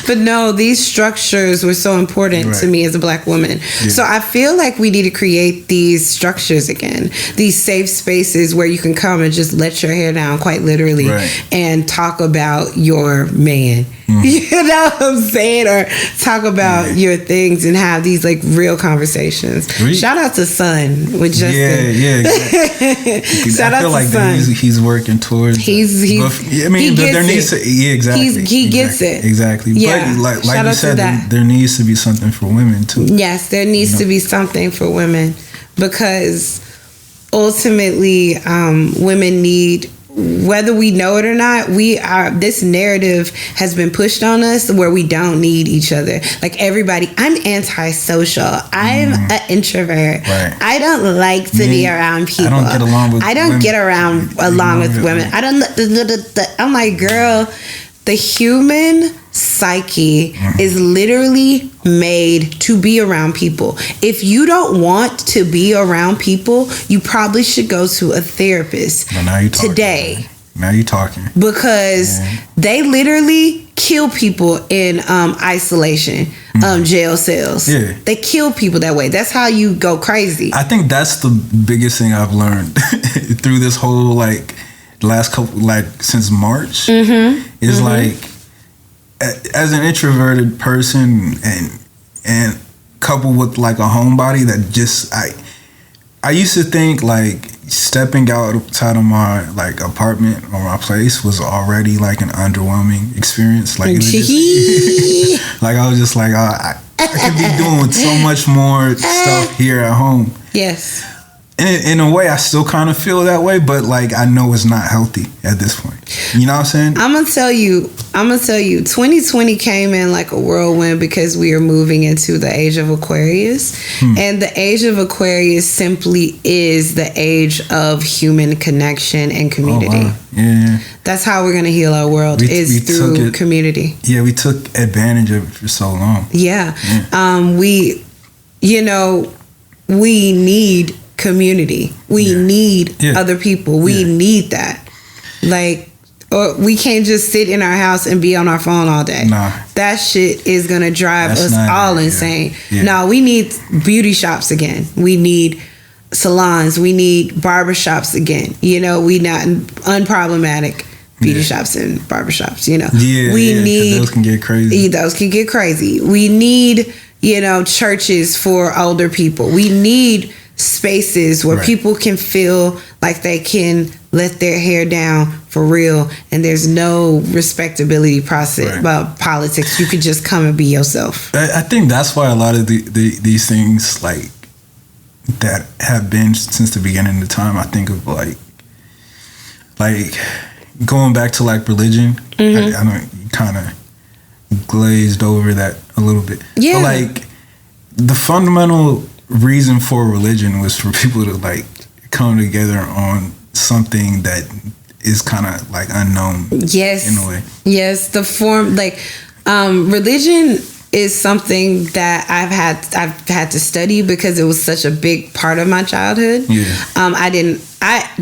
But no, these structures were so important to me as a black woman. Yeah. So I feel like we need to create these structures again, these safe spaces where you can come and just let your hair down, quite literally, and talk about your man. You know what I'm saying? Or talk about your things and have these like real conversations. Shout out to Son with Justin. Yeah, exactly. Shout out to Son. He's working towards. He gets it. Exactly. Yeah. But like you said, there needs to be something for women too. Yes, there needs to be something for women because ultimately, women need. Whether we know it or not, this narrative has been pushed on us where we don't need each other. Like everybody, I'm antisocial. I'm an introvert. Right. I don't like to be around people. I don't get along with women. I'm like, girl, the human psyche is literally made to be around people. If you don't want to be around people, you probably should go to a therapist today. Now you're talking. Because they literally kill people in isolation, jail cells. Yeah. They kill people that way. That's how you go crazy. I think that's the biggest thing I've learned through this whole last couple since March is like as an introverted person and and coupled with like a homebody that just I used to think like stepping outside of my like apartment or my place was already like an underwhelming experience. Like, it was just, like I was just like, I could be doing so much more stuff here at home. Yes. In a way, I still kind of feel that way, but like I know it's not healthy at this point. You know what I'm saying? I'm gonna tell you, 2020 came in like a whirlwind because we are moving into the age of Aquarius. And the age of Aquarius simply is the age of human connection and community. Oh, wow. Yeah. That's how we're gonna heal our world, is through community. Yeah, we took advantage of it for so long. Yeah. We need community. We need other people. We need that. Like, or we can't just sit in our house and be on our phone all day. Nah. That shit is gonna drive us all insane. No, we need beauty shops again. We need salons. We need barbershops again. We not unproblematic beauty shops and barbershops. We need, those can get crazy. Those can get crazy. We need churches for older people. We need spaces where people can feel like they can let their hair down for real, and there's no respectability process about politics. You could just come and be yourself. I think that's why a lot of these things like that have been since the beginning of time. I think of like going back to like religion. I know you kind of glazed over that a little bit. Yeah, but like the fundamental reason for religion was for people to like come together on something that is kind of like unknown. Yes, in a way. Yes, the form religion is something that I've had to study because it was such a big part of my childhood. Yeah. I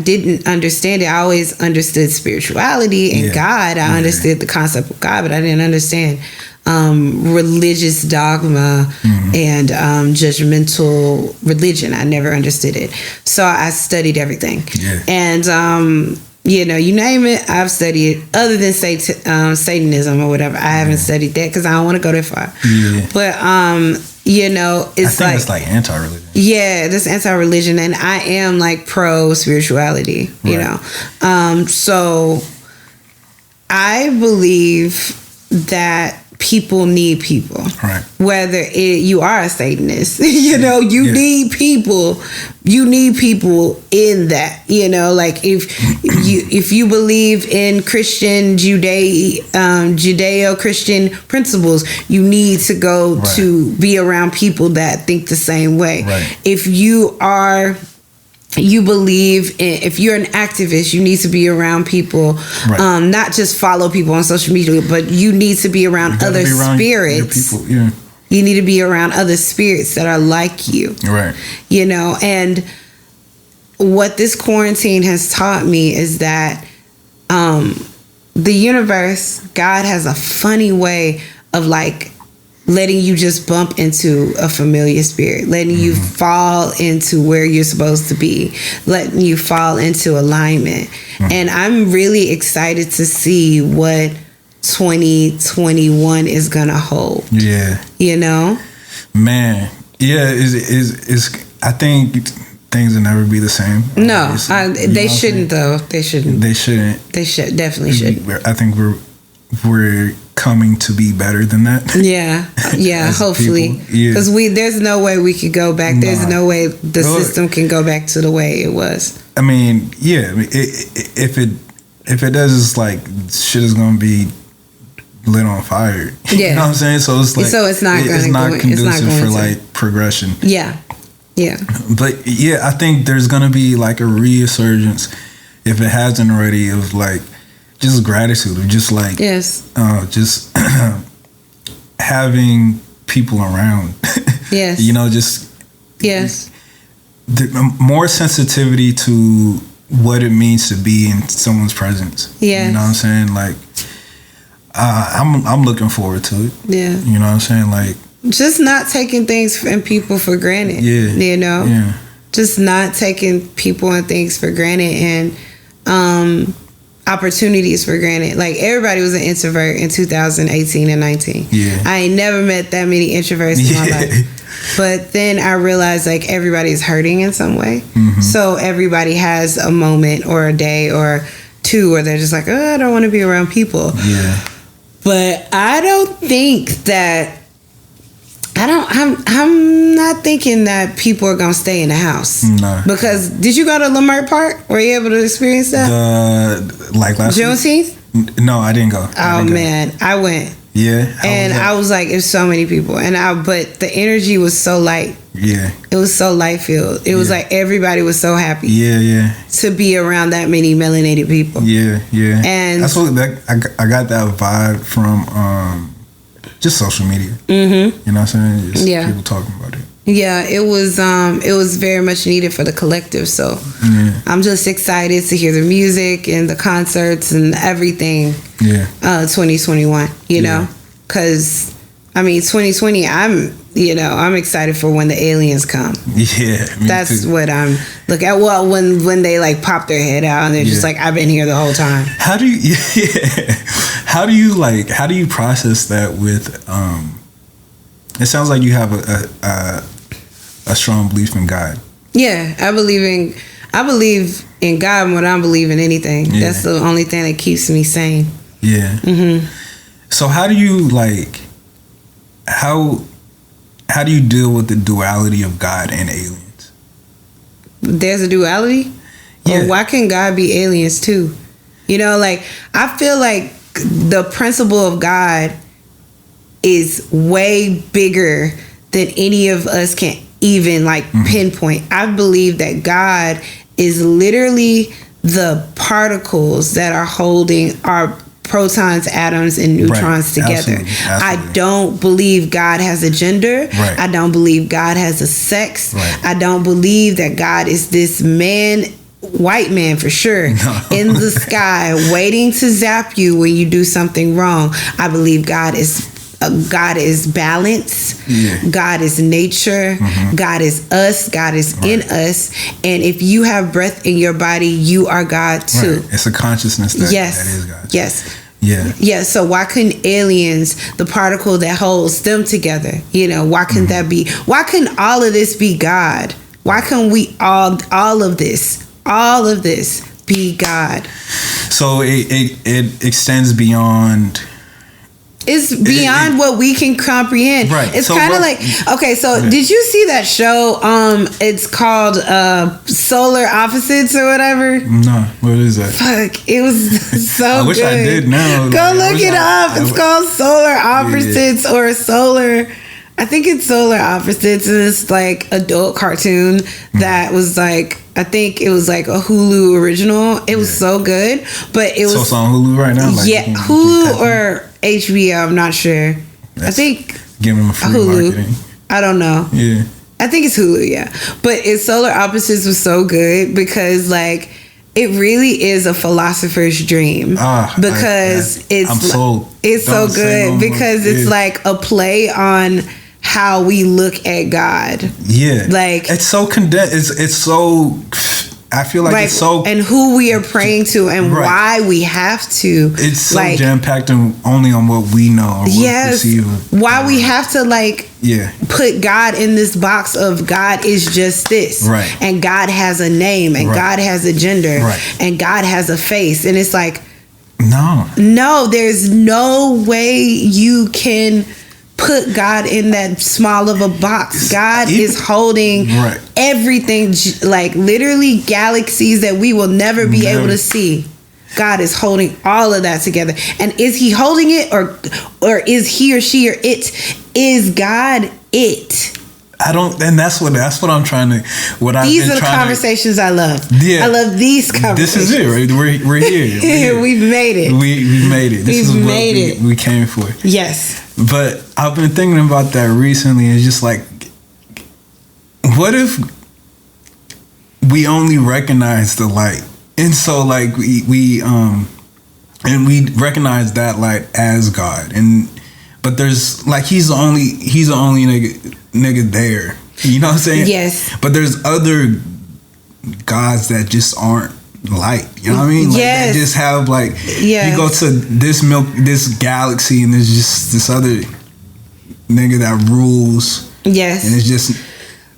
didn't understand it. I always understood spirituality and God. I understood the concept of God, but I didn't understand religious dogma and judgmental religion. I never understood it. So I studied everything. Yeah. And you name it, I've studied it. Other than Satanism or whatever, I haven't studied that because I don't want to go that far. Yeah. But it's like anti-religion. Yeah, this anti-religion, and I am like pro spirituality. So I believe that people need people. Right. Whether you are a Satanist, need people. You need people in that. Like if you believe in Christian Judeo-Christian principles, you need to go to be around people that think the same way. Right. If you believe if you're an activist, you need to be around people, not just follow people on social media, but you need to be around other spirits. You need to be around other spirits that are like you. Right. And what this quarantine has taught me is that the universe, God has a funny way of like letting you just bump into a familiar spirit, letting you fall into where you're supposed to be, letting you fall into alignment. And I'm really excited to see what 2021 is gonna hold. Yeah. Man. Yeah, is I think things will never be the same. No, they shouldn't though. They shouldn't. They shouldn't. They should definitely should. I think we're coming to be better than that. Yeah, hopefully. Because there's no way we could go back. There's no way the system can go back to the way it was. I mean, if it does, it's like shit is gonna be lit on fire. Yeah, you know what I'm saying. So it's like it's not conducive for like progression. Yeah. But I think there's gonna be like a resurgence, if it hasn't already, of like just gratitude, of just like just having people around. Yes. More sensitivity to what it means to be in someone's presence. Yeah. You know what I'm saying? Like I'm looking forward to it. Yeah. You know what I'm saying? Like just not taking things and people for granted. Yeah. Just not taking people and things for granted. And opportunities for granted. Like, everybody was an introvert in 2018 and 19. Yeah. I ain't never met that many introverts in my life. But then I realized, like, everybody's hurting in some way. Mm-hmm. So everybody has a moment or a day or two where they're just like, oh, I don't want to be around people. Yeah. But I don't think that I'm not thinking that people are gonna stay in the house. No. Because did you go to Lamert Park? Were you able to experience that? Like last Juneteenth? No, I didn't go. I went. Yeah. I was like, it's so many people. But the energy was so light. Yeah. It was so light filled. It was like everybody was so happy. Yeah. To be around that many melanated people. Yeah. And that's what I got that vibe from just social media. Mm-hmm. You know what I'm saying? Just people talking about it. Yeah, it was very much needed for the collective. So I'm just excited to hear the music and the concerts and everything. Yeah. 2021, you know, because I mean 2020. I'm excited for when the aliens come. Yeah, that's too. What I'm looking at. Well, when they like pop their head out and they're just like, I've been here the whole time. How do you? How do you process that with? It sounds like you have a strong belief in God. Yeah, I believe in God more than I believe in anything. Yeah. That's the only thing that keeps me sane. Yeah. Mm-hmm. So how do you how do you deal with the duality of God and aliens? There's a duality? Yeah. Well, why can God be aliens too? You know, like, I feel like the principle of God is way bigger than any of us can even pinpoint. I believe that God is literally the particles that are holding our protons, atoms, and neutrons together. Absolutely. I don't believe God has a gender. Right. I don't believe God has a sex. Right. I don't believe that God is this man, white man for sure, in the sky waiting to zap you when you do something wrong. I believe God is balance. Yeah. God is nature. Mm-hmm. God is us. God is in us. And if you have breath in your body, you are God too. Right. It's a consciousness that is God. Yes. Yeah. Yeah. So why couldn't aliens, the particle that holds them together, why couldn't that be? Why couldn't all of this be God? Why couldn't we all of this be God? So it extends beyond. It's beyond what we can comprehend. Right. It's kind of like, okay, so did you see that show? It's called Solar Opposites or whatever. No, what is that? Fuck, it was so I wish good. I did now. Go look it up. It's called Solar Opposites or Solar. I think it's Solar Opposites, and it's like adult cartoon that was like, I think it was like a Hulu original. It was so good, but it was. So it's on Hulu right now. Hulu or HBO. I'm not sure. I think giving them free marketing. I don't know. Yeah, I think it's Hulu. Yeah, but it's Solar Opposites was so good because it really is a philosopher's dream because it's so good because it's like a play on how we look at God. Yeah. It's so condensed. It's so, I feel like it's so. And who we are praying to and why we have to. It's so jam-packed and only on what we know. Or what we perceive. Why we have to put God in this box of God is just this. Right. And God has a name and God has a gender. Right. And God has a face. And it's like. No, there's no way you can put God in that small of a box. God is holding everything, like literally galaxies that we will never be able to see. God is holding all of that together. And is he holding it or is he or she or it? Is God it? I don't, and that's what I'm trying to. These are the conversations I love. Yeah, I love these conversations. This is it, right? We're here. We've made it. We made it. This is what we came for. Yes. But I've been thinking about that recently. It's just like, what if we only recognize the light, and so we recognize that light as God, but there's he's the only nigga there. You know what I'm saying? Yes. But there's other gods that just aren't light. You know what I mean? Like, yes. they just have like, you go to this galaxy, and there's just this other nigga that rules. Yes. And it's just.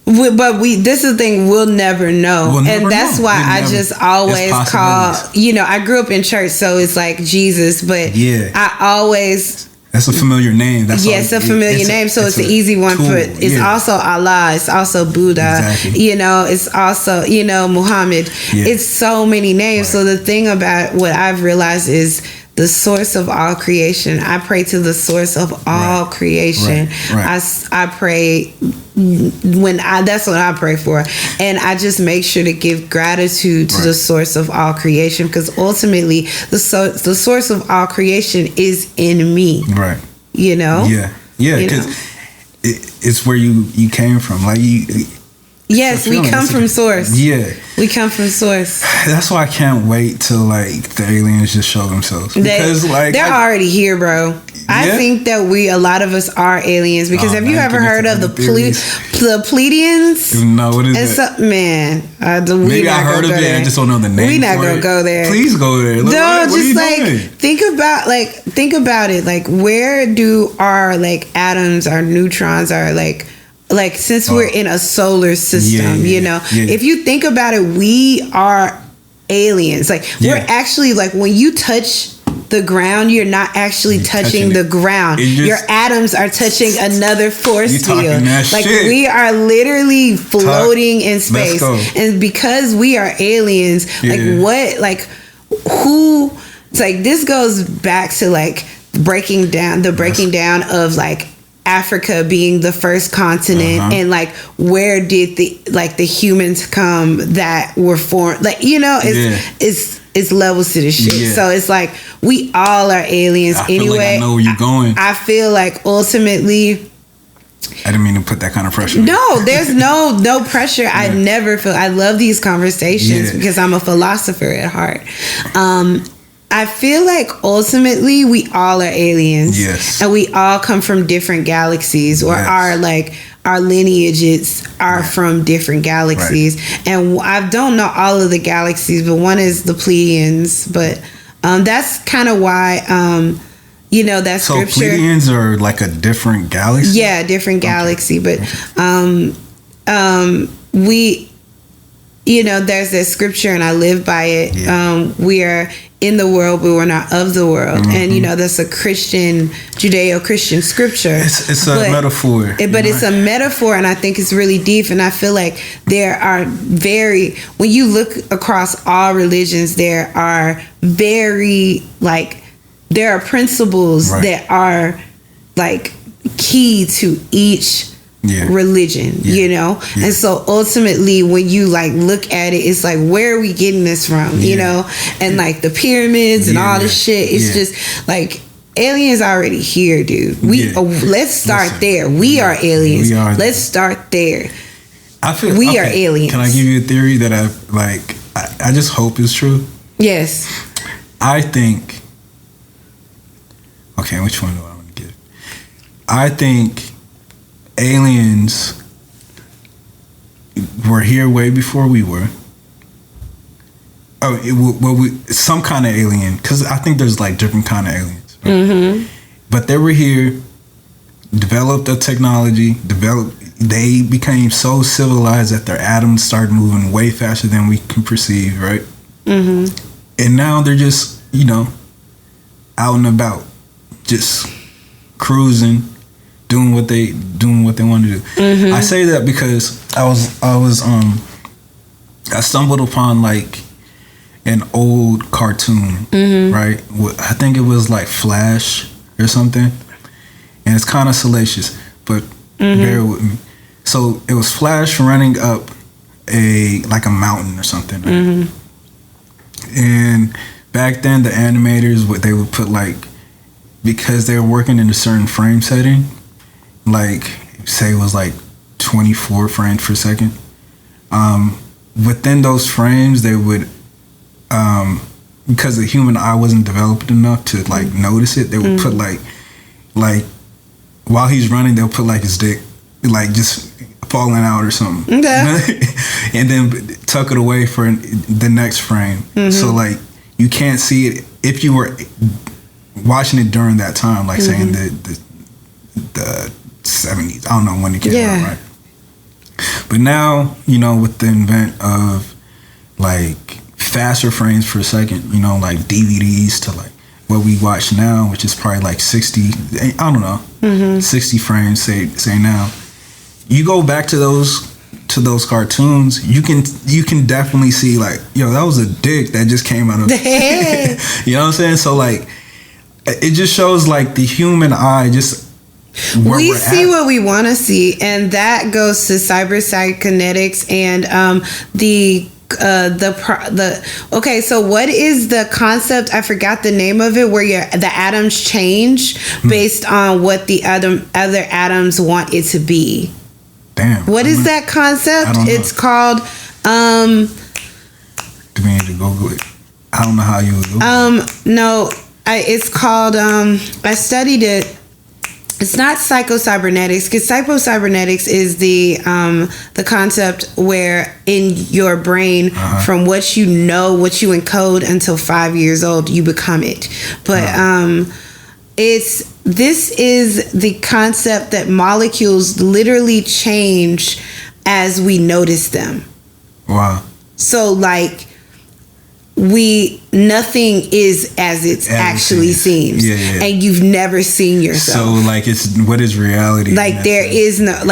But this is the thing, we'll never know. And that's why I just always call, I grew up in church, so it's like Jesus, but I always... That's a familiar name. It's a familiar name, so it's an easy one for... It's also Allah, it's also Buddha, it's also, Muhammad. It's so many names. So the thing about what I've realized is the source of all creation. I pray to the source of all creation. I pray... that's what I pray for, and I just make sure to give gratitude to the source of all creation, because ultimately the source of all creation is in me, because it's where you came from, like yes, we come from source. We come from source. That's why I can't wait till like the aliens just show themselves, because they're already here, bro. I think that a lot of us are aliens, because have you ever heard of the Pleiadians? No, what is that? Maybe I heard of it. I just don't know the name. We're not gonna go there. Please go there. No, just think about it. Like, where do our atoms, our neutrons, are like since we're in a solar system, if you think about it, we are aliens. We're actually when you touch the ground, you're not actually touching the ground. Your atoms are touching another force field. We are literally floating in space. And because we are aliens, who? It's this goes back to breaking down of Africa being the first continent, and where did the humans come that were formed? It's levels to this shit. So it's we all are aliens anyway. I know where you're going. I feel ultimately. I didn't mean to put that kind of pressure. No, there's no pressure. I never feel. I love these conversations because I'm a philosopher at heart. I feel ultimately we all are aliens. Yes. And we all come from different galaxies, or our lineages are from different galaxies. And I don't know all of the galaxies, but one is the Pleiadians. But that's kind of why, that scripture. So Pleiadians are a different galaxy? Yeah, different galaxy. But we, there's this scripture, and I live by it. We are in the world, but we're not of the world. And that's a Christian, Judeo-Christian scripture. It's a metaphor. But it's a metaphor, and I think it's really deep. And I feel there are when you look across all religions, there are there are principles that are key to each religion, and so ultimately when you look at it, it's where are we getting this from, and the pyramids and all this shit, it's just aliens already here, dude. Let's start there. We are aliens. Let's start there. I feel we are aliens. Can I give you a theory that I just hope is true? Yes. I think. Okay, which one do I want to give? I think aliens were here way before we were. Some kind of alien, because I think there's different kind of aliens. Right? But they were here, developed a technology, they became so civilized that their atoms started moving way faster than we can perceive, right? And now they're just, out and about, just cruising, doing what they want to do. I say that because I stumbled upon an old cartoon, right? I think it was Flash or something, and it's kind of salacious, but bear with me. So it was Flash running up a mountain or something, right? And back then the animators, what they would put because they were working in a certain frame setting, say it was 24 frames per second. Within those frames, they would, because the human eye wasn't developed enough to notice it, they would put while he's running, they'll put his dick, just falling out or something. Okay. And then tuck it away for the next frame. Mm-hmm. So like you can't see it if you were watching it during that time, like saying the 70s. I don't know when it came out, right? But now, you know, with the invent of like faster frames per second, you know, like DVDs to like what we watch now, which is probably like 60, I don't know, 60 frames, say now. You go back to those cartoons, you can definitely see like, yo, that was a dick that just came out of you know what I'm saying? So like it just shows like the human eye just we see what we want to see, and that goes to cyberpsychonetics and okay, so what is the concept? I forgot the name of it, where the atoms change based on what the other atoms want it to be. Damn. What is that concept? It's called do we need to Google it? I don't know how you would Google it. No, it's called I studied it. It's not psychocybernetics, because psychocybernetics is the concept where in your brain, from what you know, what you encode until 5 years old, you become it. But this is the concept that molecules literally change as we notice them. Wow. So like nothing is as it actually seems. And you've never seen yourself. So like what is reality? Like there is no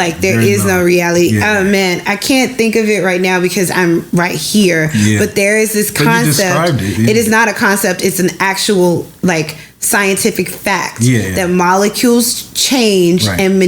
reality. Oh man, I can't think of it right now because I'm right here. But there is this concept. It is not a concept, it's an actual like scientific fact that molecules change and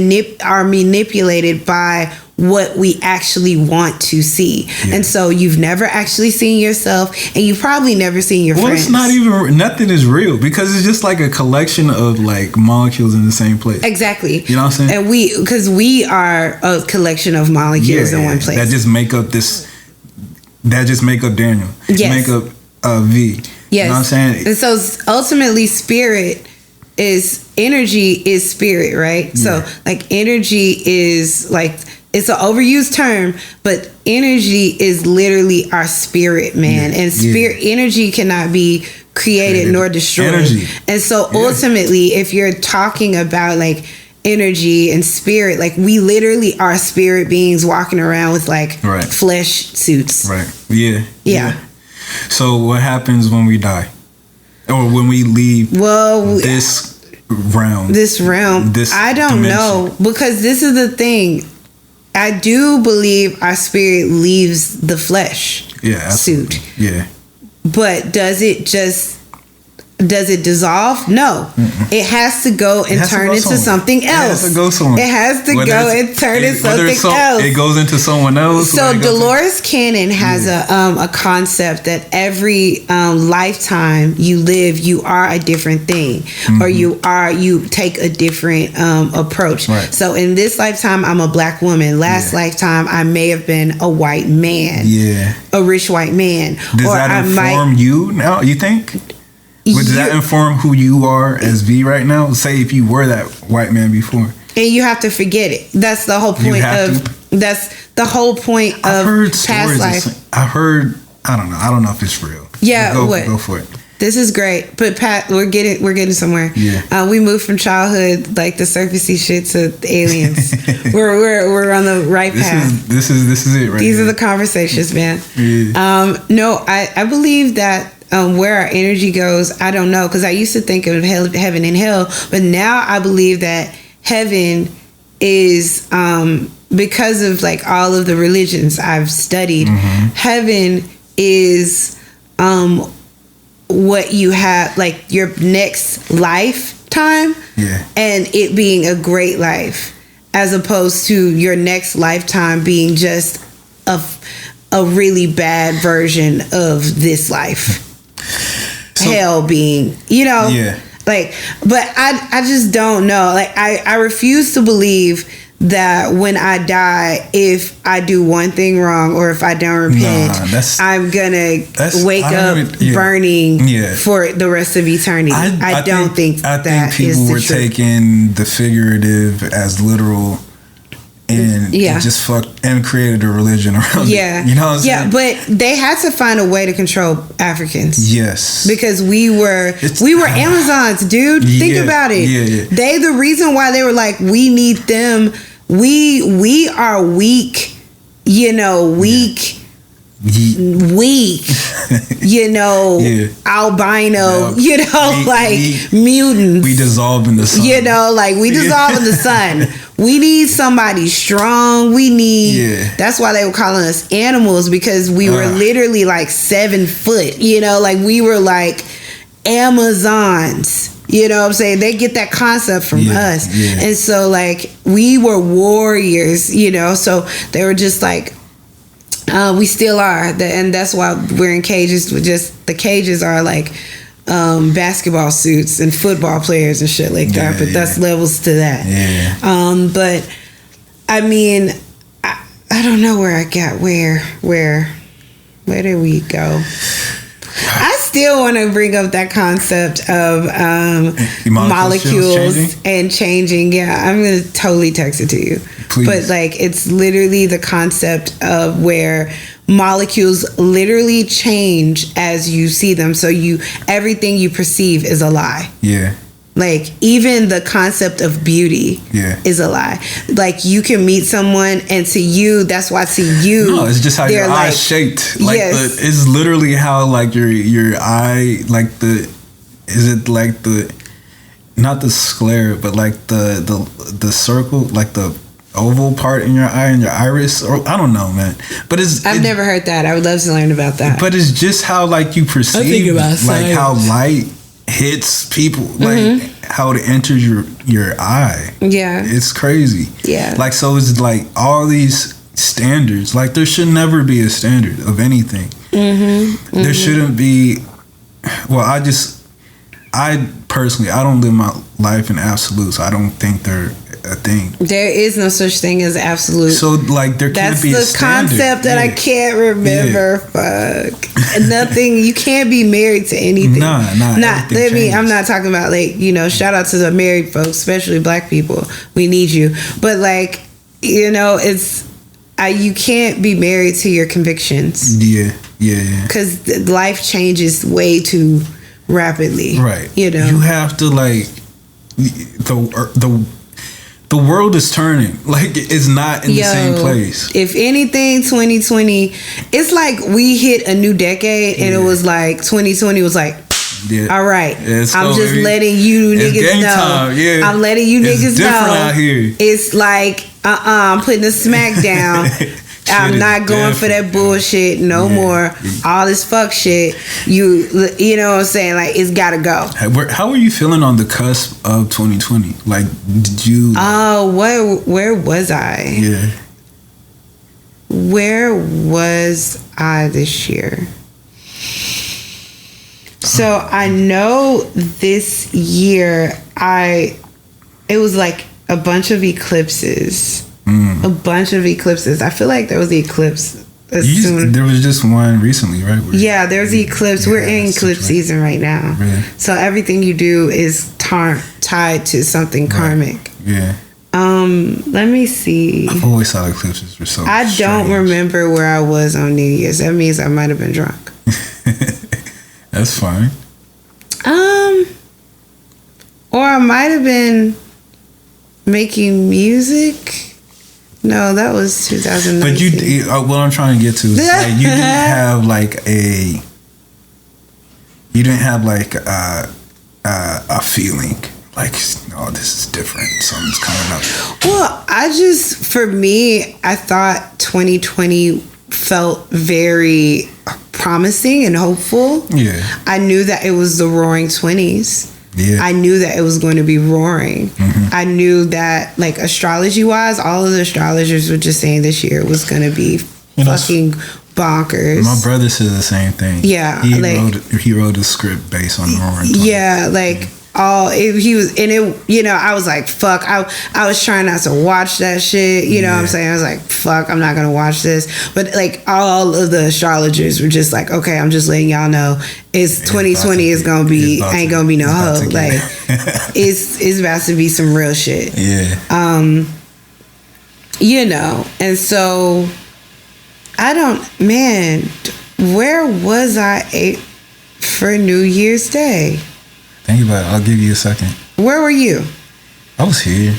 are manipulated by what we actually want to see. And so you've never actually seen yourself, and you've probably never seen your friends. It's not even, nothing is real, because it's just like a collection of like molecules in the same place. Exactly. You know what I'm saying? And because we are a collection of molecules in one place. That just make up Daniel. Make up V. Yes. You know what I'm saying? And so ultimately energy is spirit, right? So like energy is like, it's an overused term, but energy is literally our spirit, man. And energy cannot be created nor destroyed. Energy. And so ultimately, if you're talking about like energy and spirit, like we literally are spirit beings walking around with like flesh suits. Right. Yeah. So what happens when we die? Or when we leave this realm? I don't know, because this is the thing. I do believe our spirit leaves the flesh suit. Yeah. But does it dissolve? No. It has to go and turn into something else. It has to go somewhere. It has to go and turn into something else. It goes into someone else. So Dolores Cannon has a concept that every lifetime you live, you are a different thing, or you take a different approach. Right. So in this lifetime, I'm a black woman. Last lifetime, I may have been a white man. Yeah. A rich white man. Does that inform you now, you think? Does that inform who you are as V right now? Say if you were that white man before. And you have to forget it. That's the whole point of past life. I heard, I don't know if it's real. Yeah, go for it. This is great. But Pat, we're getting somewhere. Yeah. We moved from childhood, like the surfacey shit, to the aliens. we're on the right path. This is it right These are the conversations, man. Yeah. No, I believe that where our energy goes, I don't know, because I used to think of heaven and hell, but now I believe that heaven is, because of like all of the religions I've studied, heaven is what you have, like your next lifetime, and it being a great life, as opposed to your next lifetime being just a really bad version of this life. So, hell being, like, but I just don't know. Like, I refuse to believe that when I die, if I do one thing wrong or if I don't repent, I'm gonna wake up burning for the rest of eternity. I don't think people were taking the figurative as literal and just fucked and created a religion around it. You know what I'm saying? But they had to find a way to control Africans. Yes. Because we were Amazons, dude. Think about it. They the reason why they were like, we need them. We are weak, weak, albino, mutants. We dissolve in the sun. We dissolve in the sun. We need somebody strong. We need. That's why they were calling us animals, because we were literally like 7 foot. We were like Amazons. You know what I'm saying? They get that concept from us. And so like we were warriors, so they were just like, we still are. And that's why we're in cages. The cages are like basketball suits and football players and shit like that. But that's levels to that. But I mean, I don't know where I got where did we go? I still want to bring up that concept of molecules and changing. Yeah, I'm going to totally text it to you. Please. But like, it's literally the concept of where molecules literally change as you see them. So everything you perceive is a lie. Yeah. Like, even the concept of beauty is a lie. Like, you can meet someone, and to you, that's why to you, no, it's just how your eye's shaped. Like, it's literally how like your eye, like is it like not the sclera, but like the circle, like the oval part in your eye and your iris, or I don't know, man. But I've never heard that. I would love to learn about that. But it's just how like you perceive, like how light hits people, like how it enters your eye. It's crazy. Like, so it's like all these standards, like there should never be a standard of anything. There shouldn't be. Well, I personally, I don't live my life in absolutes. I don't think they're a thing. There is no such thing as absolute. So like there can't be a standard. That's the concept that I can't remember. Fuck. Nothing. You can't be married to anything. I'm not talking about like, shout out to the married folks, especially black people. We need you. But like, it's you can't be married to your convictions. Because life changes way too rapidly. Right. You have to like the world is turning. Like, it's not in the same place. If anything, 2020, it's like we hit a new decade, and it was like 2020 was like, all right, I'm just letting you niggas know. Time. I'm letting you niggas know. Out here. It's like, I'm putting a smack down. I'm not going for that bullshit no more. All this fuck shit. You know what I'm saying? Like, it's gotta go. How are you feeling on the cusp of 2020? Like, did you? Oh, where was I? Where was I this year? So I know this year it was like a bunch of eclipses. A bunch of eclipses. I feel like there was the eclipse. There was just one recently, right? There's the eclipse. We're in eclipse season right now. Really? So everything you do is tied to something karmic. Let me see. I've always thought eclipses were so I don't remember where I was on New Year's. That means I might have been drunk. That's fine. Or I might have been making music. No, that was 2019. But what I'm trying to get to is like, you didn't have like a feeling like, oh, this is different. Something's coming up. Well, for me, I thought 2020 felt very promising and hopeful. I knew that it was the roaring 20s. I knew that it was going to be roaring. I knew that, like, astrology-wise, all of the astrologers were just saying this year was going to be fucking bonkers. My brother said the same thing. He wrote a script based on the roaring 20s. I was like, fuck. I was trying not to watch that shit. You know what I'm saying? I was like, fuck, I'm not gonna watch this. But like, all of the astrologers were just like, okay, I'm just letting y'all know, it's 2020 is gonna be ain't gonna be no hoe. Like, it's about to be some real shit. You know, and so where was I for New Year's Day? Think about it. I'll give you a second. Where were you? I was here.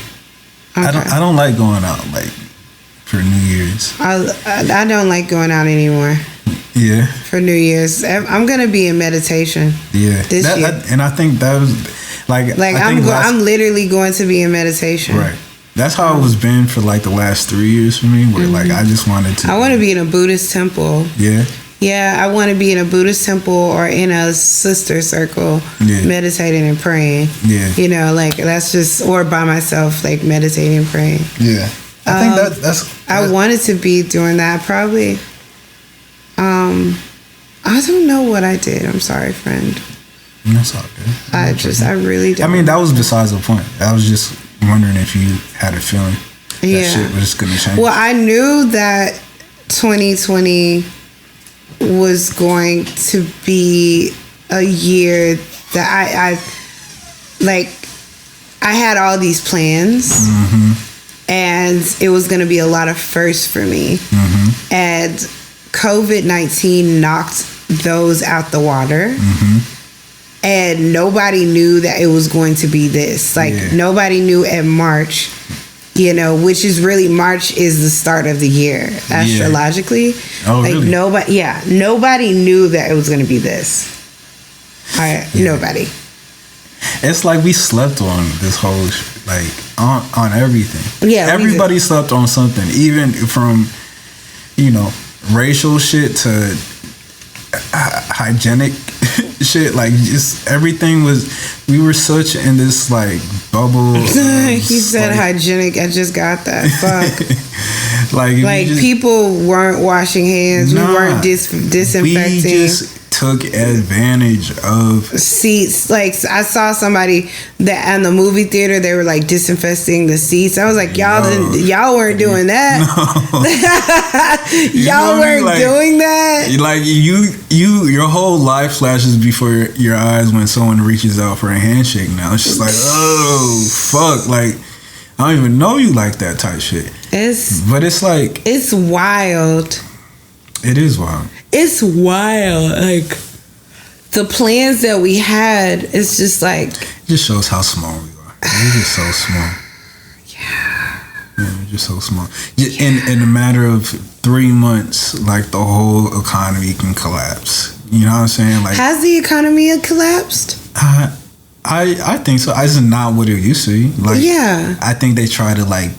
Okay. I don't like going out like for New Year's. I don't like going out anymore. Yeah. For New Year's, I'm gonna be in meditation. Yeah. This year. And I think that was I'm literally going to be in meditation. Right. That's how it was been for like the last 3 years for me. Where like I just wanted to. I want to be in a Buddhist temple. Yeah. Yeah, I want to be in a Buddhist temple or in a sister circle, meditating and praying. Yeah. You know, like that's just, or by myself, like meditating and praying. Yeah. I think that's. I wanted to be doing that probably. I don't know what I did. I'm sorry, friend. That's all good. I really don't. I mean, that was besides the point. I was just wondering if you had a feeling that shit was going to change. Well, I knew that 2020 was going to be a year that I had all these plans, and it was going to be a lot of firsts for me, and COVID-19 knocked those out the water. And nobody knew that it was going to be this. Like nobody knew in March, you know, which is really, March is the start of the year astrologically. Oh, like really? Nobody knew that it was going to be this. Nobody. It's like we slept on this whole on everything. Yeah, everybody slept on something, even from, you know, racial shit to hygienic shit. Like just everything we were such in this like bubble. He said hygienic. I just got that. Fuck. like people weren't washing hands. We weren't disinfecting. We just took advantage of seats. Like I saw somebody that in the movie theater, they were like disinfecting the seats. I was like, y'all weren't doing that. No. Y'all weren't doing that. Like your whole life flashes before your eyes when someone reaches out for a handshake. Now it's just like, oh fuck, like I don't even know you like that type shit. But it's like, it's wild. It is wild. It's wild. Like the plans that we had, it's just like, it just shows how small we are. We're just so small. Yeah, we're just so small. In a matter of 3 months, like the whole economy can collapse. You know what I'm saying? Like, has the economy collapsed? I think so. It's not what it used to be. Like, I think they try to like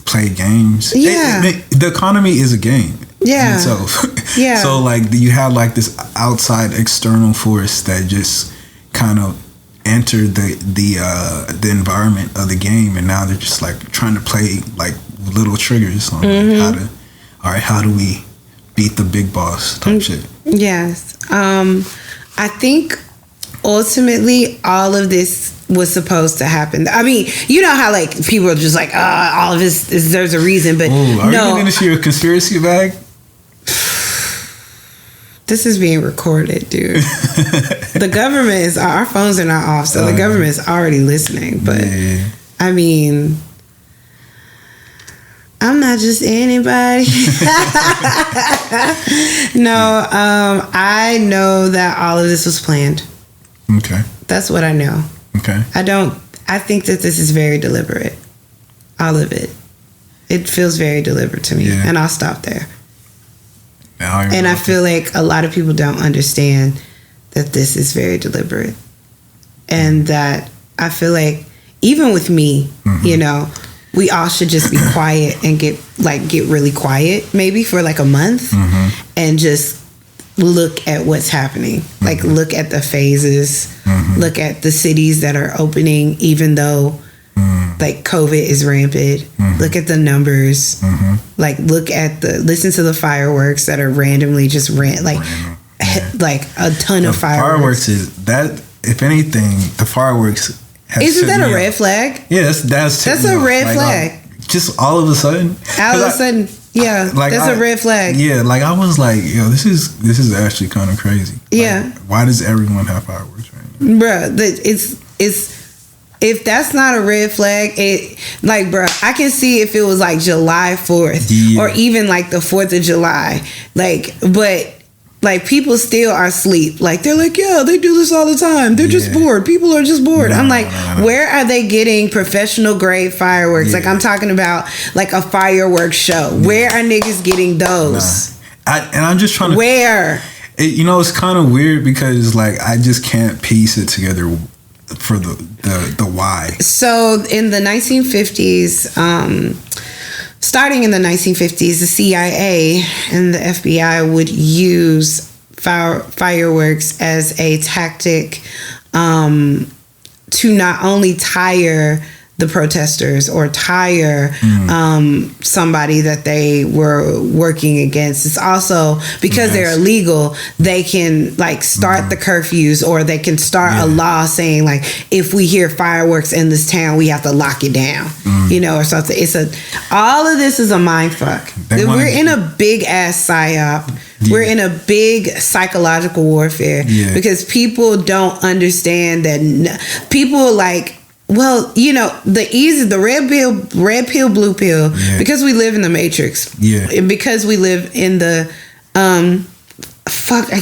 play games. Yeah, the economy is a game. Yeah. So like you have like this outside external force that just kind of entered the environment of the game, and now they're just like trying to play like little triggers on like how do we beat the big boss type shit. Yes. I think ultimately all of this was supposed to happen. I mean, you know how like people are just like, all of this there's a reason, but are you getting into your conspiracy bag? This is being recorded, dude. The government our phones are not off, so the government is already listening. But I mean, I'm not just anybody. No, I know that all of this was planned. Okay. That's what I know. Okay. I think that this is very deliberate. All of it. It feels very deliberate to me. And I'll stop there. And I feel like a lot of people don't understand that this is very deliberate. And that I feel like even with me, you know, we all should just be quiet and get really quiet maybe for like a month and just look at what's happening. Like look at the phases, look at the cities that are opening even though like COVID is rampant. Look at the numbers. Like listen to the fireworks that are randomly just like a ton of fireworks. Fireworks is that, if anything, the fireworks isn't that a red flag? Yeah, that's a red flag. Just all of a sudden. Yeah, like that's a red flag. Yeah, like I was like, yo, this is actually kind of crazy. Yeah. Like, why does everyone have fireworks right now? Bruh, it's if that's not a red flag, it like, bro, I can see if it was like July 4th or even like the 4th of July, like, but like people still are asleep. Like they're like, yeah, they do this all the time. They're just bored. People are just bored. I'm like, where are they getting professional grade fireworks? Like I'm talking about like a fireworks show. Where are niggas getting those? And I'm just trying to. Where? You know, it's kind of weird because like I just can't piece it together for the why. So in the 1950s, starting in the 1950s, the CIA and the FBI would use fireworks as a tactic to not only tire the protesters or tire somebody that they were working against. It's also because they're illegal, they can like start the curfews, or they can start a law saying like, if we hear fireworks in this town, we have to lock it down, you know, or something. All of this is a mind fuck. We're in a big ass psyop. We're in a big psychological warfare because people don't understand that people like, well, you know, the red pill, blue pill, because we live in the matrix. Because we live in the I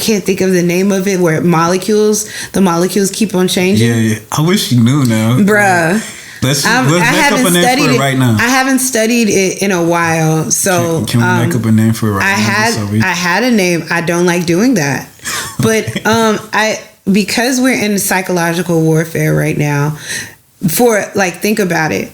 can't think of the name of it, where the molecules keep on changing. Yeah. I wish you knew now. Bruh. Let's make up a name for it right now. I haven't studied it in a while, so can we make up a name for it right now? I had a name. I don't like doing that, but because we're in psychological warfare right now. For like, think about it.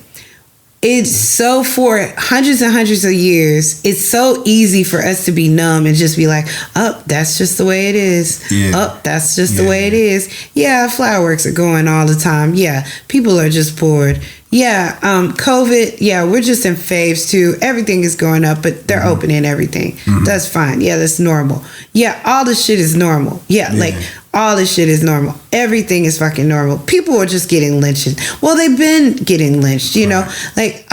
It's so, for hundreds and hundreds of years, it's so easy for us to be numb and just be like, oh, that's just the way it is. Oh, that's just the way it is. Yeah, fireworks are going all the time. Yeah, people are just bored. Yeah, COVID, we're just in faves too. Everything is going up, but they're opening everything. That's fine. Yeah, that's normal. Yeah, all this shit is normal. Like, all this shit is normal. Everything is fucking normal. People are just getting lynched. Well, they've been getting lynched, you know? Like,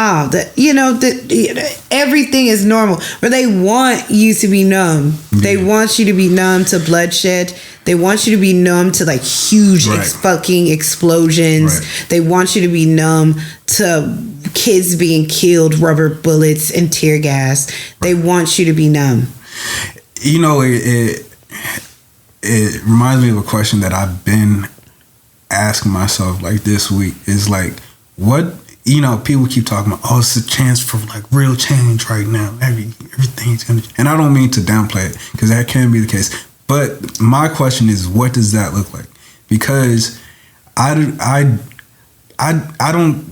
everything is normal. But they want you to be numb. They want you to be numb to bloodshed. They want you to be numb to like huge fucking explosions. They want you to be numb to kids being killed, rubber bullets, and tear gas. They want you to be numb. You know, it reminds me of a question that I've been asking myself like this week is like, what, you know, people keep talking about, oh, it's a chance for like real change right now. Everything's gonna, and I don't mean to downplay it because that can be the case. But my question is, what does that look like? Because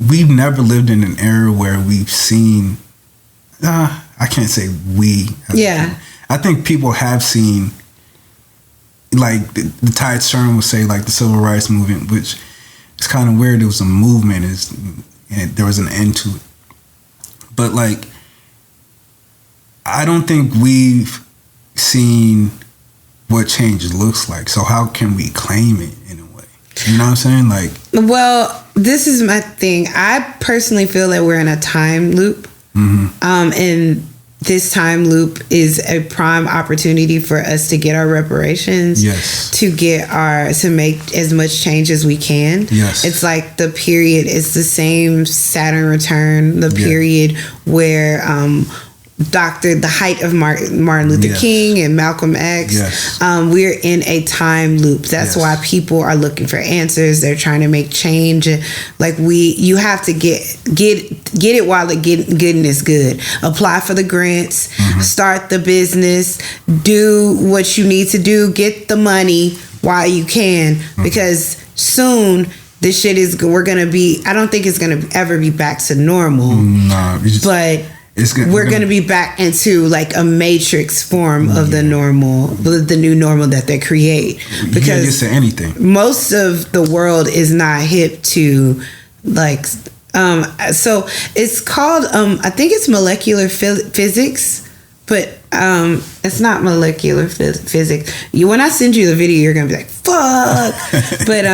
we've never lived in an era where we've seen, I can't say we. I think people have seen, like the Tide Stern would say, like the civil rights movement, which is kind of weird. It was a movement, and there was an end to it. But like, I don't think we've seen what change looks like. So how can we claim it in a way? You know what I'm saying? Like, well, this is my thing. I personally feel that we're in a time loop, and this time loop is a prime opportunity for us to get our reparations, to make as much change as we can. It's like the period, it's the same Saturn return, the period where the height of Martin Luther King and Malcolm X. We're in a time loop. That's why people are looking for answers. They're trying to make change. Like you have to get it while the getting is good. Apply for the grants, start the business, do what you need to do, get the money while you can, because soon this shit we're gonna be, I don't think it's gonna ever be back to normal. But we're going to be back into like a matrix form of the normal, the new normal that they create. Because you say anything. Most of the world is not hip to like, so it's called, I think it's molecular physics, but it's not molecular physics. When I send you the video, you're going to be like, fuck. But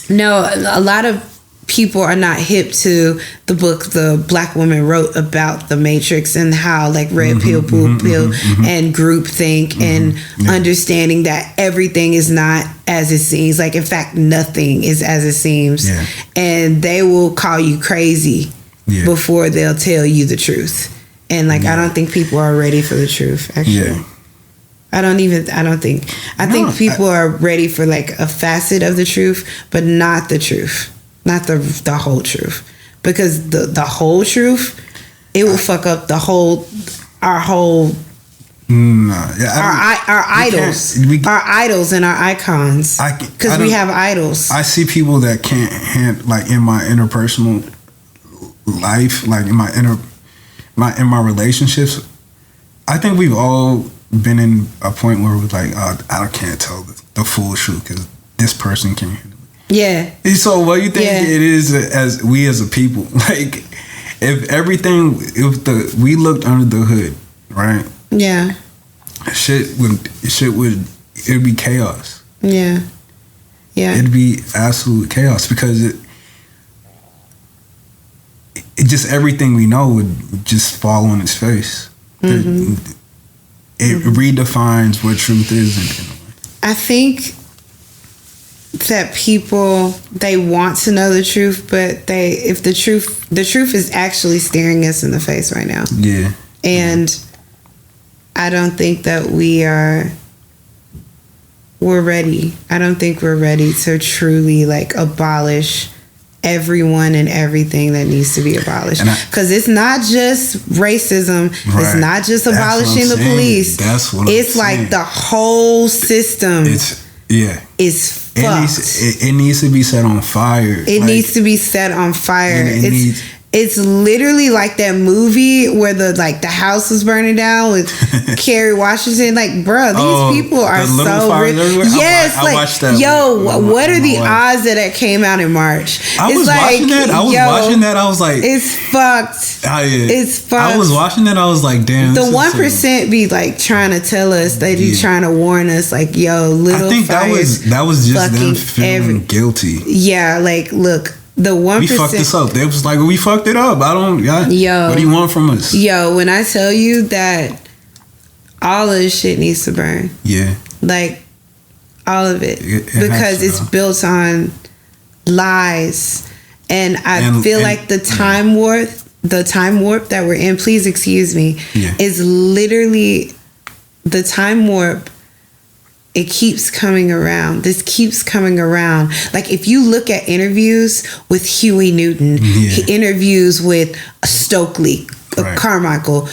no, a lot of people are not hip to the book the black woman wrote about the Matrix and how like red pill, blue pill, and groupthink and understanding that everything is not as it seems. Like in fact, nothing is as it seems, and they will call you crazy before they'll tell you the truth. And like I don't think people are ready for the truth. Actually, I think people are ready for like a facet of the truth, but not the truth. Not the whole truth, because the whole truth, it will fuck up our whole our idols, our idols and our icons, because we have idols. I see people that can't like in my interpersonal life, like in my relationships. I think we've all been in a point where we're like, I can't tell the full truth because this person can't handle it. Yeah. So what do you think it is as we as a people? Like if we looked under the hood, right? Yeah. It'd be chaos. Yeah. Yeah. It'd be absolute chaos because it just everything we know would just fall on its face. It redefines what truth is in a way. I think that people, they want to know the truth, but if the truth is actually staring us in the face right now. Yeah. And I don't think that we're ready. I don't think we're ready to truly like abolish everyone and everything that needs to be abolished. Because it's not just racism. Right. It's not just abolishing the police. That's what it's I'm like saying. The whole system. Is fucked. It needs to be set on fire. It needs to be set on fire. It's literally like that movie where the house was burning down with Kerry Washington. Like, bro, these people are so rich. Yes, I watched that. Yo, what are the odds that came out in March? I was watching that. I was like, it's fucked. It's fucked. I was watching that. I was like, damn. The 1% be like trying to tell us, they be trying to warn us, like, yo, little. I think that was just them feeling guilty. Yeah, like, look. The 1%. We fucked this up. They was like, we fucked it up. Yo, what do you want from us? Yo, when I tell you that all of this shit needs to burn. Yeah. Like, all of it. Because it's built on lies. And I feel like the time warp that we're in, please excuse me, is literally the time warp. It keeps coming around. This keeps coming around. Like if you look at interviews with Huey Newton, interviews with Stokely, Carmichael,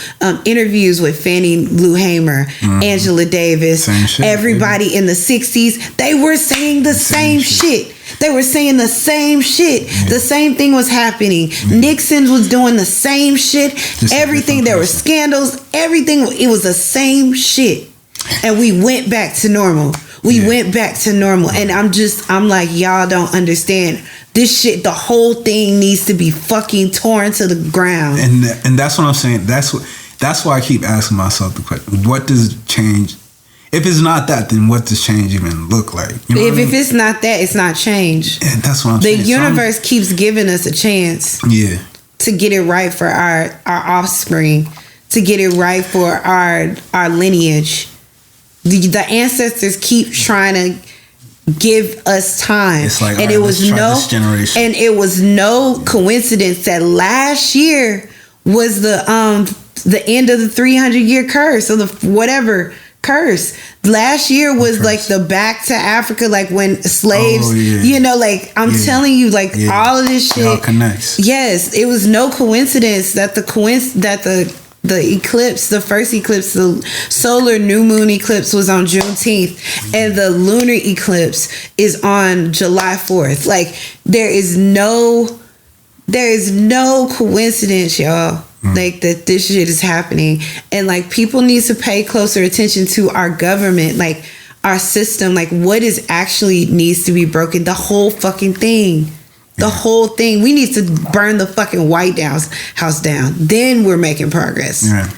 interviews with Fannie Lou Hamer, Angela Davis, everybody in the 60s, they were saying the same shit. They were saying the same shit. The same thing was happening. Nixon was doing the same shit. Everything, there were scandals. Everything, it was the same shit. And we went back to normal. Went back to normal. And I'm like, y'all don't understand. This shit, the whole thing needs to be fucking torn to the ground. And that's what I'm saying. That's why I keep asking myself the question. What does change? If it's not that, then what does change even look like? You know if it's not that, it's not change. And that's what I'm saying. The universe keeps giving us a chance. Yeah. To get it right for our offspring. To get it right for our lineage. The ancestors keep trying to give us time. It's like, and it was no coincidence that last year was the end of the 300-year curse or the whatever curse. Last year was like the back to Africa, like when slaves, like I'm telling you, like all of this shit. It all connects. Yes, it was no coincidence that the eclipse, the first eclipse, the solar new moon eclipse was on Juneteenth, and the lunar eclipse is on July 4th. Like there is no coincidence, y'all. Like that this shit is happening, and like people need to pay closer attention to our government, like our system, like what is actually needs to be broken. The whole fucking thing. The whole thing. We need to burn the fucking White House down. Then we're making progress. Yeah.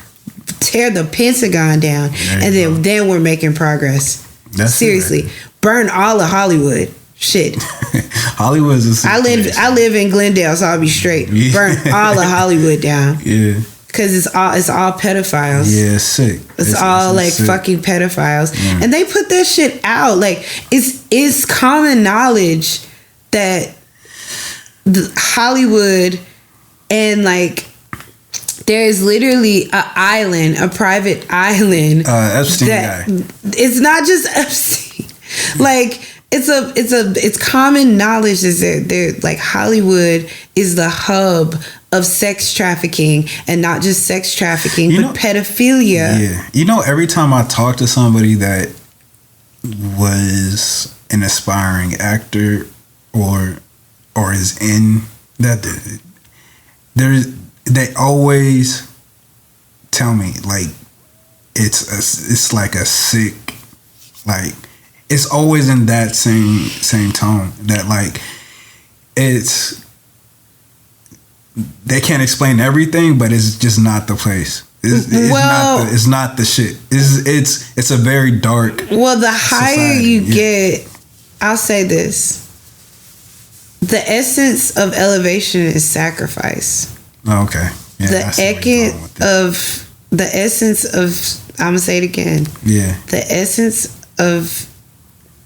Tear the Pentagon down. And then we're making progress. Seriously. Burn all of Hollywood. Shit. Hollywood is a sick place. I live in Glendale, so I'll be straight. Yeah. Burn all of Hollywood down. Yeah. Cause it's all pedophiles. Yeah, it's sick. It's all like sick. Fucking pedophiles, and they put that shit out. Like it's common knowledge that Hollywood and like there's literally a private island. Epstein guy. It's not just Epstein. Like it's common knowledge that they're like Hollywood is the hub of sex trafficking, and not just sex trafficking, but pedophilia. Yeah. Every time I talk to somebody that was an aspiring actor or is in that, they always tell me like it's like a sick, like it's always in that same tone that like it's. They can't explain everything, but it's just not the place. It's not the shit. It's a very dark. Well, the higher you get, I'll say this: the essence of elevation is sacrifice. Oh, okay. Yeah, the essence of I'm gonna say it again. Yeah. The essence of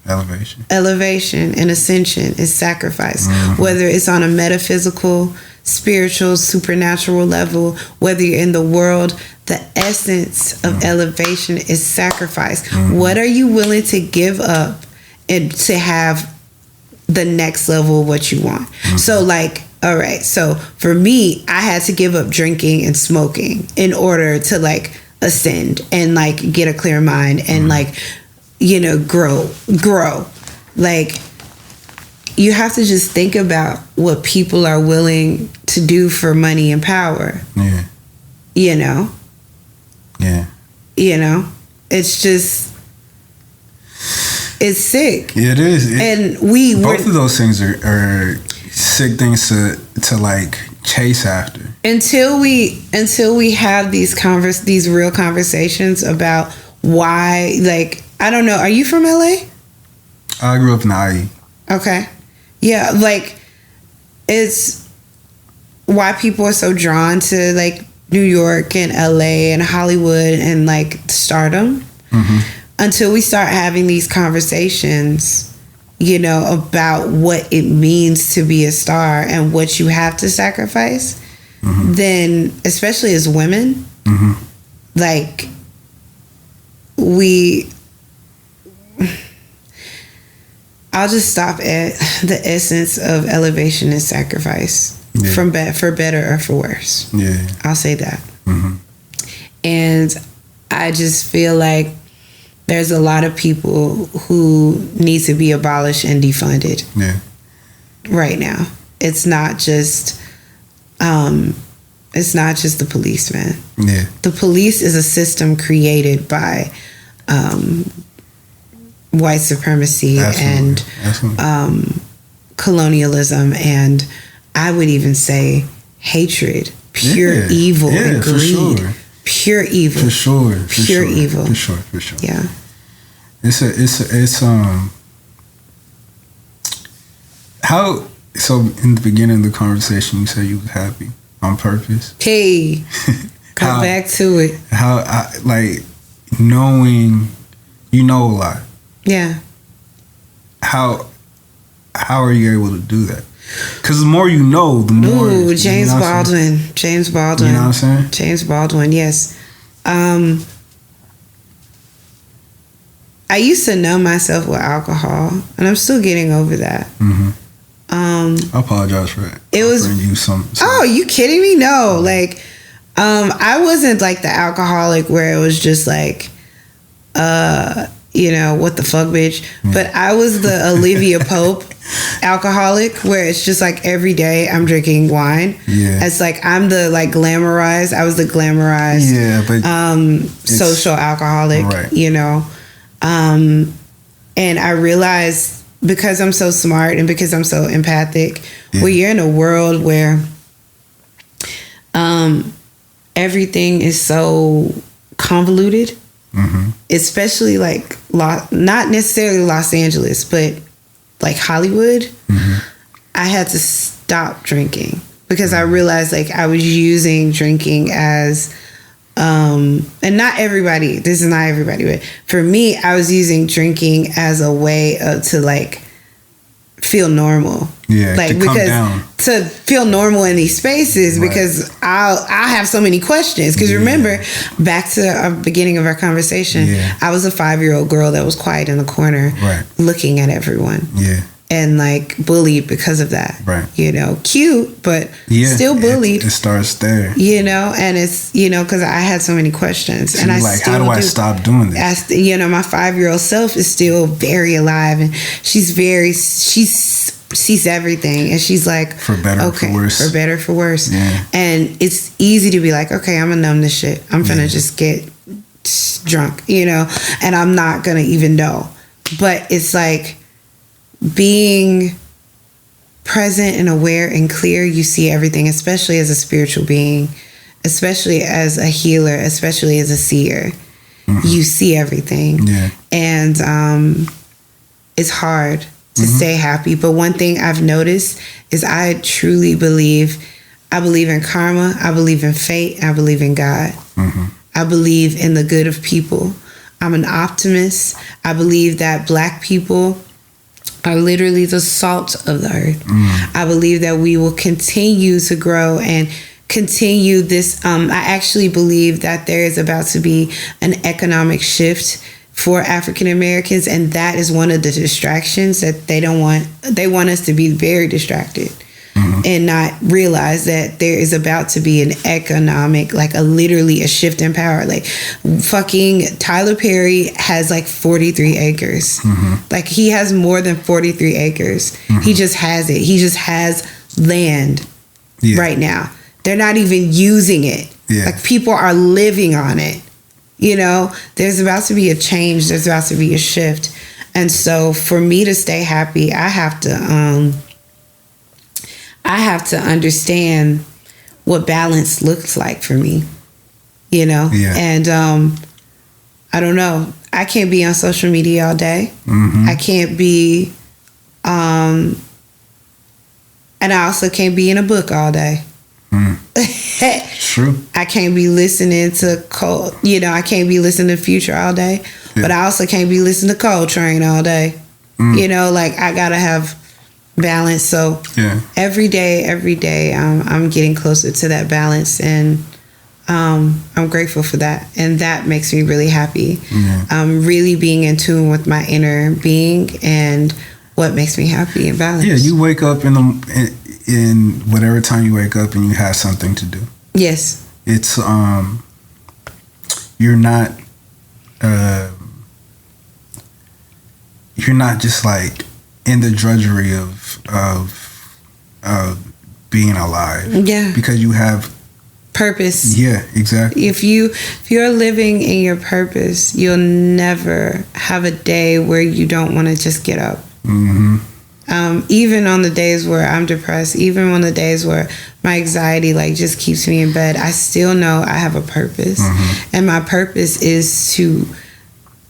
elevation and ascension is sacrifice. Mm-hmm. Whether it's on a metaphysical, spiritual, supernatural level, whether you're in the world, the essence of elevation is sacrifice. Mm-hmm. What are you willing to give up and to have the next level of what you want? Mm-hmm. So like, all right, so for me, I had to give up drinking and smoking in order to like ascend and like get a clear mind and like, grow. Like, you have to just think about what people are willing to do for money and power. Yeah. Yeah. It's just, it's sick. Yeah, it is. And both of those things are sick things to like chase after. Until we have these real conversations about why, like, I don't know. Are you from LA? I grew up in IE. Okay. Yeah, like, it's why people are so drawn to, like, New York and LA and Hollywood and, like, stardom. Mm-hmm. Until we start having these conversations, about what it means to be a star and what you have to sacrifice, mm-hmm. then, especially as women, mm-hmm. like, I'll just stop at the essence of elevation and sacrifice, for better or for worse. Yeah, I'll say that. Mm-hmm. And I just feel like there's a lot of people who need to be abolished and defunded. Yeah, right now. It's not just the police, man. Yeah, the police is a system created by white supremacy. Absolutely. And colonialism, and I would even say hatred, pure evil and greed. Sure. Pure evil. For sure. Pure evil. For sure. Yeah. It's how, so in the beginning of the conversation you said you was happy on purpose. Hey. Come back to it. How like knowing a lot. Yeah. How are you able to do that? Because the more you know, the more. Ooh, James Baldwin. James Baldwin. You know what I'm saying? James Baldwin, yes. I used to numb myself with alcohol, and I'm still getting over that. Mm-hmm. I apologize for that. It was. You some. Oh, you kidding me? No, like, I wasn't like the alcoholic where it was just like, what the fuck, bitch. Yeah. But I was the Olivia Pope alcoholic where it's just like every day I'm drinking wine. Yeah. It's like I'm the like glamorized. I was the glamorized. Yeah, but social alcoholic. Right. And I realized because I'm so smart and because I'm so empathic, when you're in a world where everything is so convoluted, mm-hmm. especially like not necessarily Los Angeles, but like Hollywood, I had to stop drinking because I realized like I was using drinking as and not everybody, this is not everybody, but for me, I was using drinking as a way to like feel normal. Yeah, like to because come down. To feel normal in these spaces, right. Because I have so many questions. Because remember, back to the beginning of our conversation, I was a 5-year-old girl that was quiet in the corner, right. Looking at everyone. Yeah. And like bullied because of that. Right. You know, cute, but still bullied. It starts there. You know, and it's, you know, because I had so many questions. So and I like, how do I stop doing this? You know, my 5-year-old self is still very alive, and she sees everything, and she's like, for better or for worse. For better or for worse. Yeah. And it's easy to be like, okay, I'm gonna numb this shit. I'm gonna just get drunk, you know, and I'm not gonna even know. But it's like, being present and aware and clear, you see everything, especially as a spiritual being, especially as a healer, especially as a seer. You see everything. Yeah. And it's hard to stay happy. But one thing I've noticed is I truly believe in karma, I believe in fate, I believe in God. I believe in the good of people. I'm an optimist. I believe that Black people are literally the salt of the earth. I believe that we will continue to grow and continue this. I actually believe that there is about to be an economic shift for African Americans, and that is one of the distractions that they don't want. They want us to be very distracted and not realize that there is about to be an economic, like literally a shift in power. Like fucking Tyler Perry has like 43 acres. Like he has more than 43 acres. He just has it. He just has land right now. They're not even using it. Like people are living on it. You know, there's about to be a change. There's about to be a shift. And so for me to stay happy, I have to understand what balance looks like for me, you know? And I don't know. I can't be on social media all day. I can't be, and I also can't be in a book all day. True. I can't be listening to Cole, you know, I can't be listening to Future all day, but I also can't be listening to Coltrane all day. You know, like I gotta have balance. So every day I'm getting closer to that balance, and I'm grateful for that, and that makes me really happy. Really being in tune with my inner being and what makes me happy and balanced. You wake up in whatever time you wake up and you have something to do. Yes. It's you're not just like in the drudgery of being alive. Yeah. Because you have purpose. Yeah, exactly. If you're living in your purpose, you'll never have a day where you don't want to just get up. Even on the days where I'm depressed, even on the days where my anxiety like just keeps me in bed, I still know I have a purpose. And my purpose is to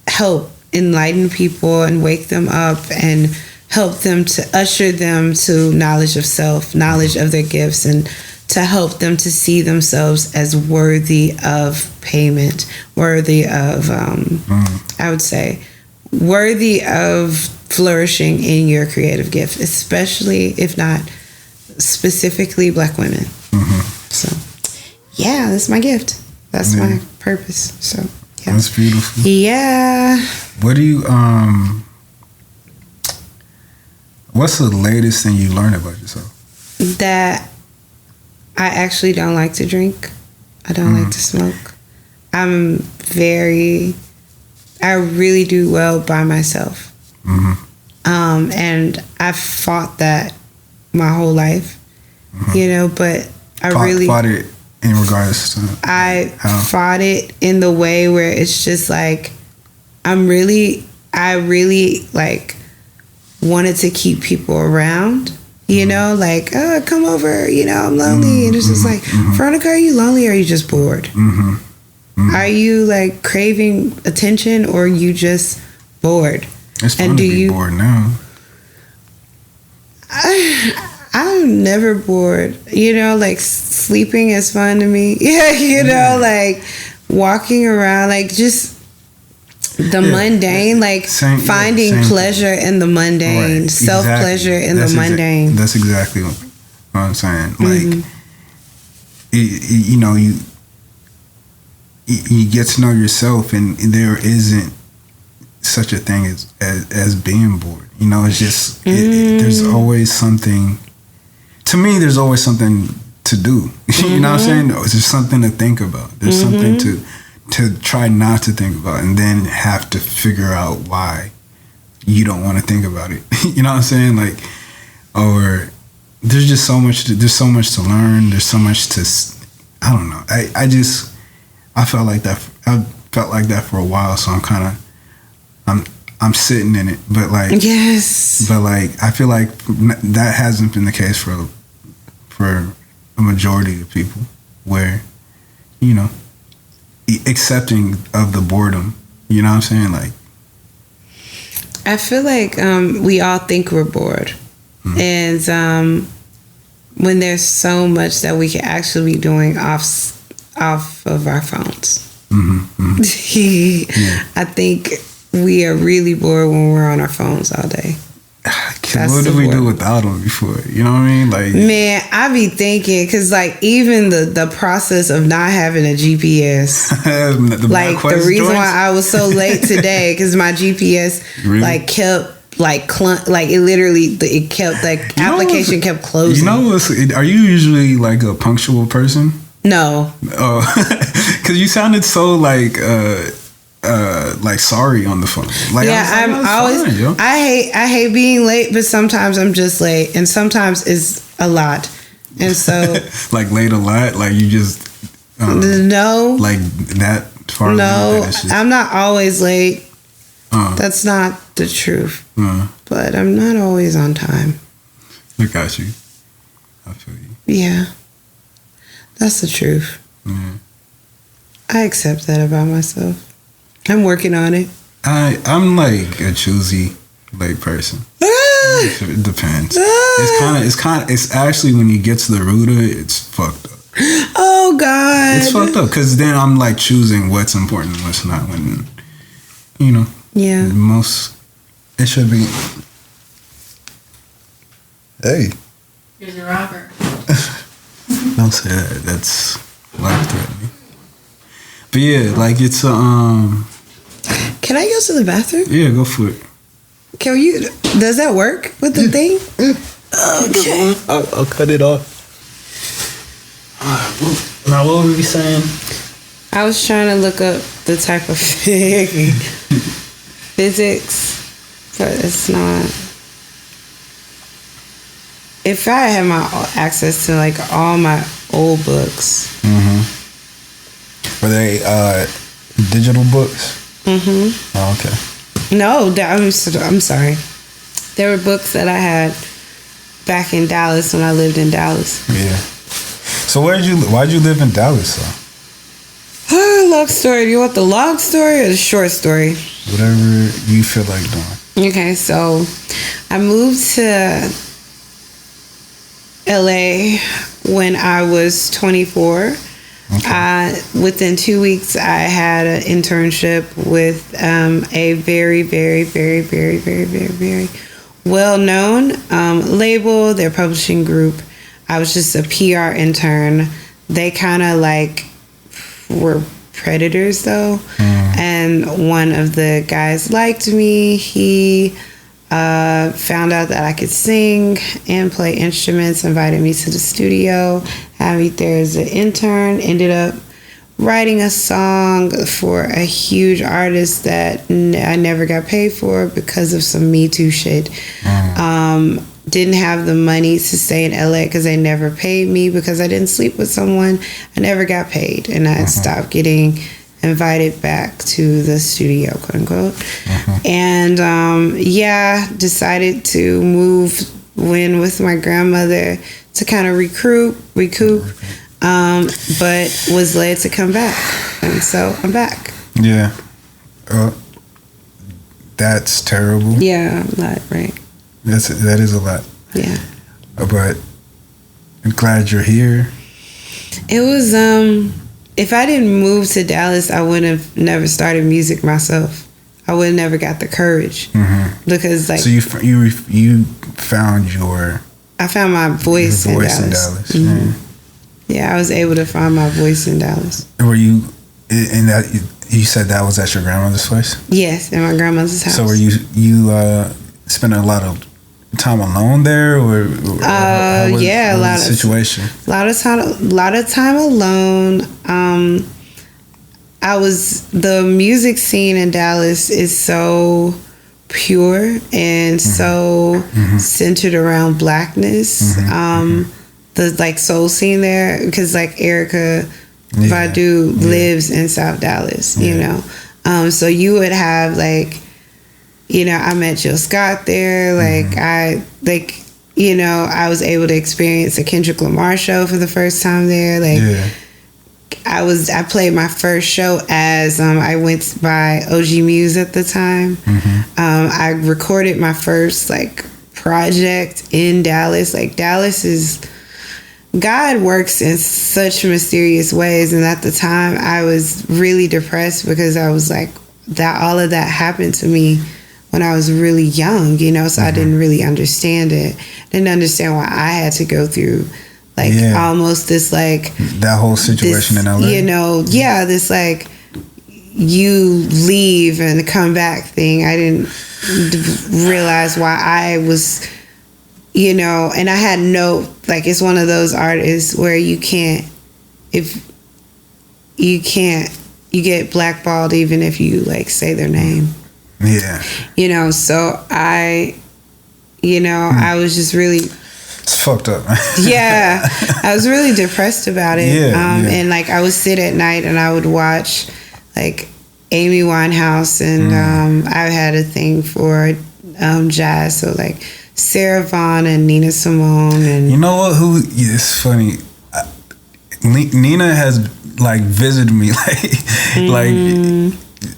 help enlighten people and wake them up and help them, to usher them to knowledge of self, knowledge of their gifts, and to help them to see themselves as worthy of payment, worthy of, I would say, worthy of flourishing in your creative gift, especially, if not specifically, Black women. So, yeah, that's my gift. That's my purpose. So, yeah. That's beautiful. Yeah. What do you, what's the latest thing you learned about yourself? That I actually don't like to drink. I don't like to smoke. I really do well by myself. And I've fought that my whole life, you know, but fought it in regards to fought it in the way where it's just like, I really like wanted to keep people around, you know, like, oh, come over, you know, I'm lonely. And it's just like, Veronica, are you lonely or are you just bored? Are you like craving attention or are you just bored? It's fun to be bored now. I'm never bored. You know, like sleeping is fun to me. Yeah, you know, like walking around, like just the mundane, like finding pleasure in the mundane, self-pleasure in the mundane. That's exactly what I'm saying. Like, you know, you get to know yourself, and there isn't such a thing as being bored. You know, it's just there's always something. To me, there's always something to do. You know what I'm saying? There's something to think about. There's something to try not to think about, and then have to figure out why you don't want to think about it. You know what I'm saying? Like, or there's just so much. There's so much to learn. There's so much to. I don't know. I felt like that. I felt like that for a while. So I'm sitting in it, but like but like I feel like that hasn't been the case for a majority of people, where, you know, accepting of the boredom. You know what I'm saying? Like, I feel like we all think we're bored, and when there's so much that we can actually be doing off of our phones. I think we are really bored when we're on our phones all day. What did we do without them before? You know what I mean? Like, man, I be thinking, because like even the process of not having a GPS, like the reason why I was so late today, because my GPS like kept like it literally it kept like application kept closing. You know, are you usually like a punctual person? No. Oh, because you sounded so like sorry on the phone. Like, yeah, I'm always. Fine, I hate being late, but sometimes I'm just late, and sometimes it's a lot, and so like late a lot. Like you just no, like that far. No, I'm not always late. That's not the truth. But I'm not always on time. I got you. I feel you. Yeah, that's the truth. I accept that about myself. I'm working on it. I'm like a choosy late person. It depends. It's actually, when you get to the root of it, it's fucked up. Oh God, it's fucked up, because then I'm like choosing what's important and what's not. When, you know, it should be. Hey, here's a robber. Don't say that. That's life threatening. But yeah, like it's Can I go to the bathroom? Yeah, go for it. Can you? Does that work with the thing? Okay. I'll cut it off. Now, what were we saying? I was trying to look up the type of physics, but it's not. If I had my access to like all my old books. Were they digital books? Oh, okay. No, I'm sorry. There were books that I had back in Dallas when I lived in Dallas. Yeah. So why'd you live in Dallas though? Long story. Do you want the long story or the short story? Whatever you feel like doing. Okay, so I moved to LA when I was 24. Okay. Within 2 weeks, I had an internship with a very, very, very, very, very, very, very well-known label, their publishing group. I was just a PR intern. They kind of like were predators though. And one of the guys liked me. He found out that I could sing and play instruments, invited me to the studio, had me there as an intern, ended up writing a song for a huge artist that I never got paid for because of some Me Too shit. Didn't have the money to stay in LA because they never paid me because I didn't sleep with someone. I never got paid, and I stopped getting invited back to the studio, quote unquote. And decided to move in with my grandmother to kind of recoup, but was led to come back, and so I'm back. Yeah. That's terrible. Yeah, a lot, right? That is a lot. Yeah. But I'm glad you're here. It was if I didn't move to Dallas, I would have never started music myself. I would have never got the courage because like. So you found your. I found my voice in Dallas. Yeah, I was able to find my voice in Dallas. Were you in that? You said that was at your grandmother's place? Yes, in my grandmother's house. So were you spending a lot of time alone there, or a lot of situation? A lot of time alone. The music scene in Dallas is so pure and so centered around blackness. The like soul scene there, because like Erykah Badu lives in South Dallas, you know. So you would have like, you know, I met Jill Scott there. Like I was able to experience a Kendrick Lamar show for the first time there. Like I played my first show as I went by OG Muse at the time. I recorded my first like project in Dallas. Like Dallas is. God works in such mysterious ways, and at the time I was really depressed because I was like, that all of that happened to me when I was really young, you know, so I didn't really understand it. Didn't understand why I had to go through like almost this like that whole situation in LA. You know, this like you leave and come back thing. I didn't realize why I was, you know, and I had like, it's one of those artists where you get blackballed even if you like say their name. Yeah. You know, so I was just really. It's fucked up. Yeah. I was really depressed about it. And like I would sit at night and I would watch like Amy Winehouse and I had a thing for jazz. So like Sarah Vaughan and Nina Simone and you know what? It's funny. Nina has like visited me like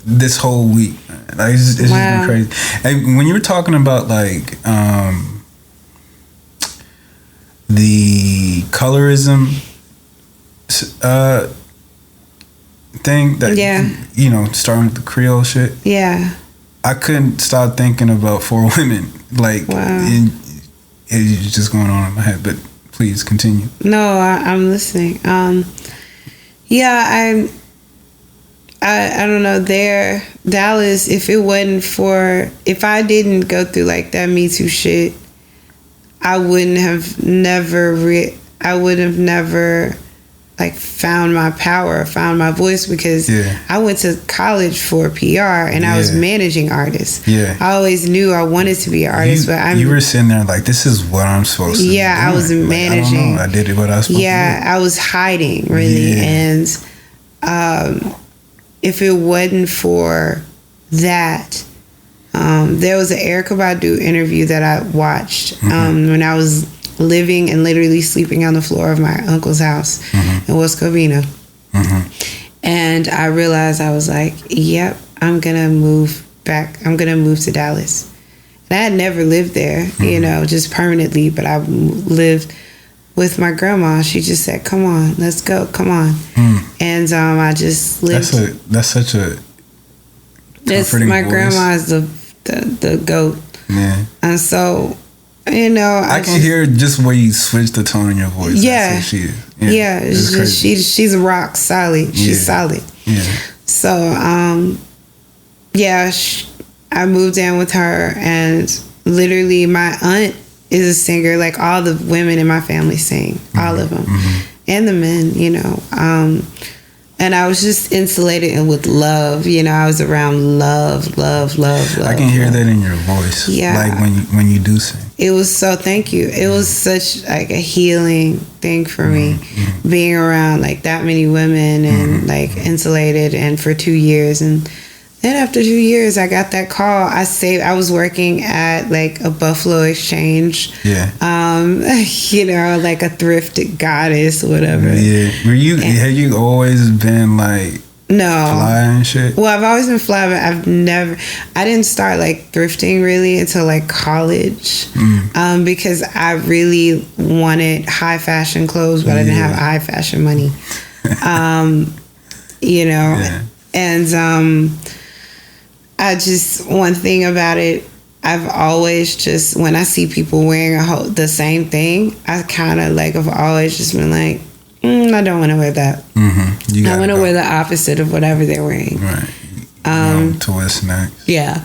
this whole week. Like it's just been crazy. And when you were talking about like the colorism thing that you know, starting with the Creole shit. Yeah. I couldn't stop thinking about 4 women. Like, it's just going on in my head. But please continue. No, I'm listening. I don't know. Dallas. If I didn't go through like that Me Too shit, I would have never like found my power, found my voice, because I went to college for PR and I was managing artists. I always knew I wanted to be an artist, but you were sitting there like, this is what I'm supposed to do. I was managing. I don't know. I did what I was supposed to do. I was hiding really. And if it wasn't for that, there was an Erykah Badu interview that I watched when I was living and literally sleeping on the floor of my uncle's house in West Covina. And I realized, I was like, yep, I'm gonna move back. I'm gonna move to Dallas. And I had never lived there, you know, just permanently, but I lived with my grandma. She just said, come on, let's go, come on. And I just lived. That's such a comforting my voice. Grandma is the GOAT. Yeah. And so, you know, I can hear just where you switch the tone in your voice. Yeah. That's what she is. It's just, she's rock solid. She's solid. Yeah. So, I moved in with her, and literally my aunt is a singer. Like all the women in my family sing, all of them, and the men, you know. And I was just insulated with love. You know, I was around love. I can hear that in your voice. Yeah. Like when you do sing. It was so, thank you. It was such like a healing thing for me, being around like that many women and like insulated, and for 2 years. And then after 2 years, I got that call. I was working at like a Buffalo Exchange. You know, like a thrift goddess or whatever. Yeah. Have you always been like No. Fly and shit? Well, I've always been fly, but I didn't start like thrifting really until like college. Because I really wanted high fashion clothes, but I didn't have high fashion money. You know, and I just, one thing about it, I've always just, when I see people wearing the same thing, I kind of like, I've always just been like, I don't want to wear that. I want to wear the opposite of whatever they're wearing. Right. To what's next. Yeah.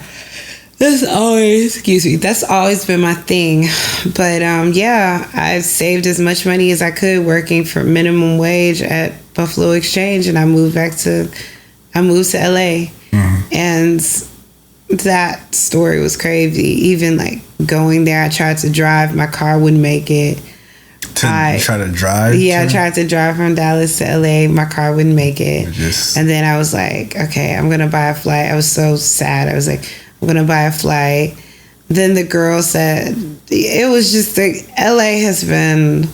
That's always been my thing. But yeah, I've saved as much money as I could working for minimum wage at Buffalo Exchange, and I moved to LA. And that story was crazy. Even like going there, I tried to drive, my car wouldn't make it. Try to drive? Yeah, I tried to drive from Dallas to LA. My car wouldn't make it. And then I was like, okay, I'm going to buy a flight. I was so sad. I was like, I'm going to buy a flight. Then the girl said, it was just like, LA has been...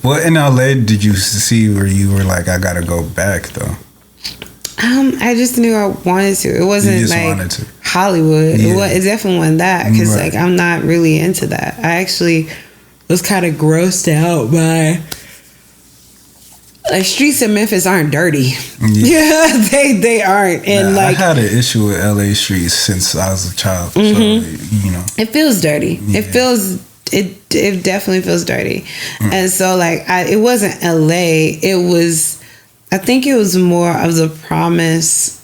What in LA did you see where you were like, I got to go back though? I just knew I wanted to. It wasn't like Hollywood. Yeah. It definitely wasn't that, because like I'm not really into that. I actually was kind of grossed out by, like, streets of Memphis aren't dirty. Yeah, they aren't. And like, I had an issue with LA streets since I was a child. So, you know, it feels dirty. It definitely feels dirty. And so like it wasn't LA. I think it was more of the promise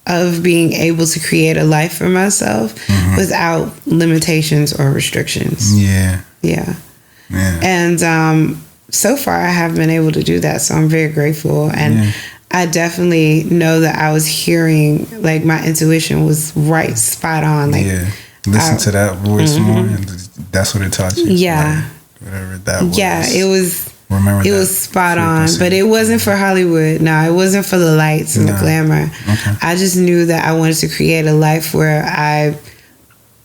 of being able to create a life for myself without limitations or restrictions. Yeah. And so far I have been able to do that, so I'm very grateful. And I definitely know that I was hearing, like, my intuition was right, spot on. Like, listen to that voice more, and that's what it taught you. Like, whatever that was. Yeah, it was. Remember, it was spot on, but it wasn't for Hollywood. No, it wasn't for the lights and the glamour. I just knew that I wanted to create a life where I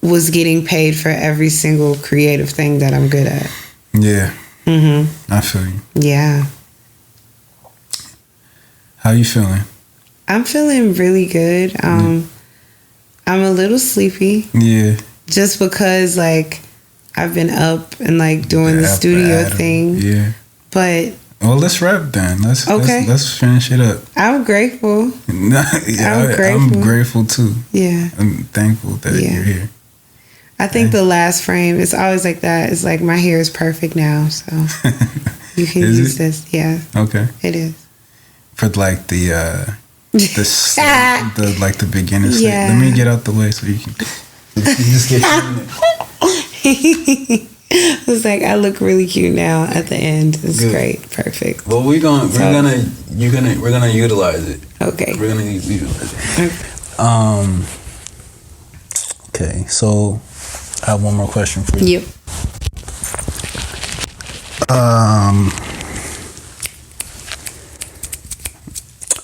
was getting paid for every single creative thing that I'm good at. Yeah. I feel you. Yeah. How you feeling? I'm feeling really good. I'm a little sleepy. Yeah. Just because, like, I've been up and, like, doing the studio thing. Yeah. But well, let's wrap then. Let's finish it up. I'm grateful. I'm grateful too. Yeah. I'm thankful that you're here. I think the last frame is always like that. It's like, my hair is perfect now, so you can use this. Yeah. Okay. It is. For like the like the beginner stage. Let me get out the way so you can just get in there. It's like, I look really cute now at the end. It's great. Perfect. Well, we're gonna utilize it. Okay. We're gonna utilize it. Okay, so I have one more question for you. Yep.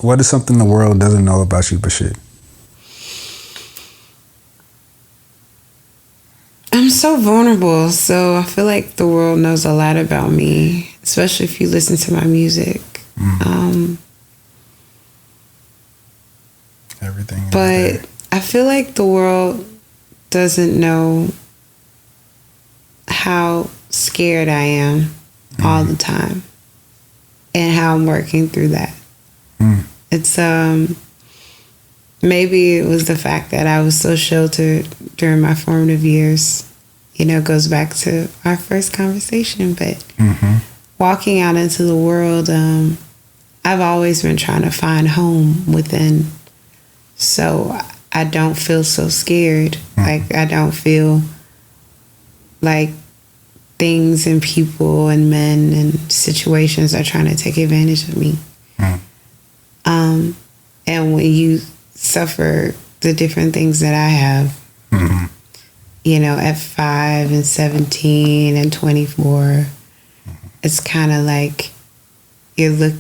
What is something the world doesn't know about you but should? I'm so vulnerable, so I feel like the world knows a lot about me, especially if you listen to my music. Everything. But I feel like the world doesn't know how scared I am all the time and how I'm working through that. It's maybe it was the fact that I was so sheltered during my formative years. You know, goes back to our first conversation. But walking out into the world, I've always been trying to find home within. So I don't feel so scared. Like, I don't feel like things and people and men and situations are trying to take advantage of me. And when you suffer the different things that I have, you know, at 5 and 17 and 24, it's kind of like you're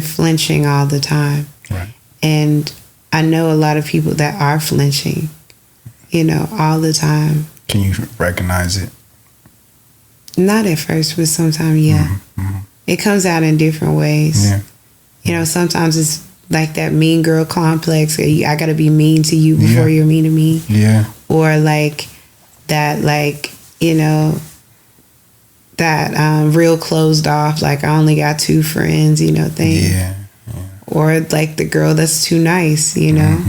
flinching all the time. Right. And I know a lot of people that are flinching, you know, all the time. Can you recognize it? Not at first, but sometimes, yeah. It comes out in different ways. Yeah. You know, sometimes it's like that mean girl complex. I gotta be mean to you before you're mean to me. Yeah. Or like that, like, you know, that real closed off, like I only got 2 friends, you know, thing. Yeah. Or like the girl that's too nice, you know.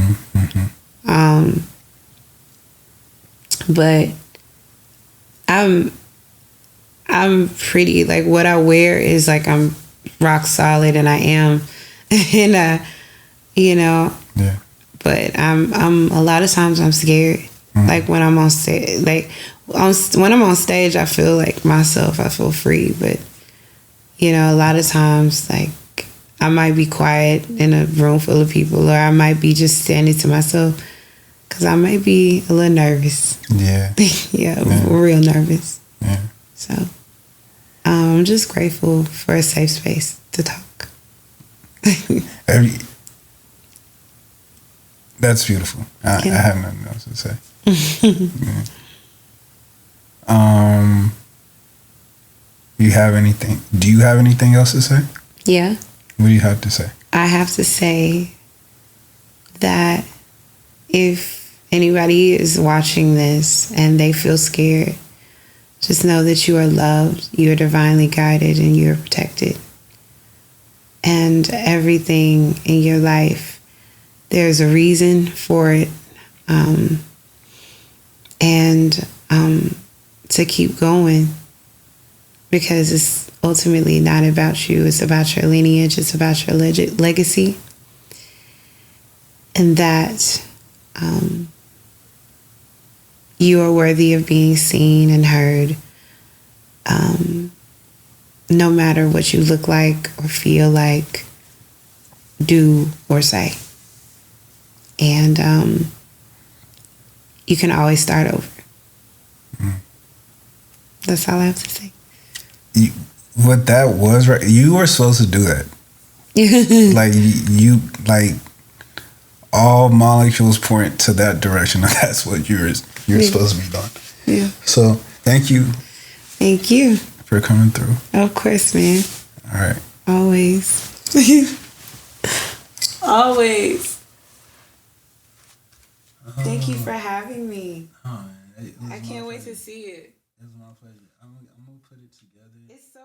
But I'm pretty, like, what I wear is like I'm rock solid, and I am, and you know. Yeah. But I'm a lot of times I'm scared. Like when I'm on stage, like when I'm on stage, I feel like myself. I feel free. But you know, a lot of times, like I might be quiet in a room full of people, or I might be just standing to myself because I might be a little nervous. Yeah. Yeah, real nervous. Yeah. So I'm just grateful for a safe space to talk. That's beautiful. I have nothing else to say. You have anything? Do you have anything else to say? Yeah. What do you have to say? I have to say that if anybody is watching this and they feel scared, just know that you are loved, you are divinely guided, and you are protected. And everything in your life, there's a reason for it. And to keep going, because it's ultimately not about you. It's about your lineage. It's about your legacy. And that you are worthy of being seen and heard, no matter what you look like or feel like, do or say. And you can always start over. That's all I have to say. What that was, right? You were supposed to do that. Like you, like all molecules point to that direction. That's what you're supposed to be doing. Yeah. So thank you. Thank you for coming through. Of course, man. All right. Always. Always. Thank you for having me. I can't wait to see it. It was my pleasure. I'm gonna put it together. It's so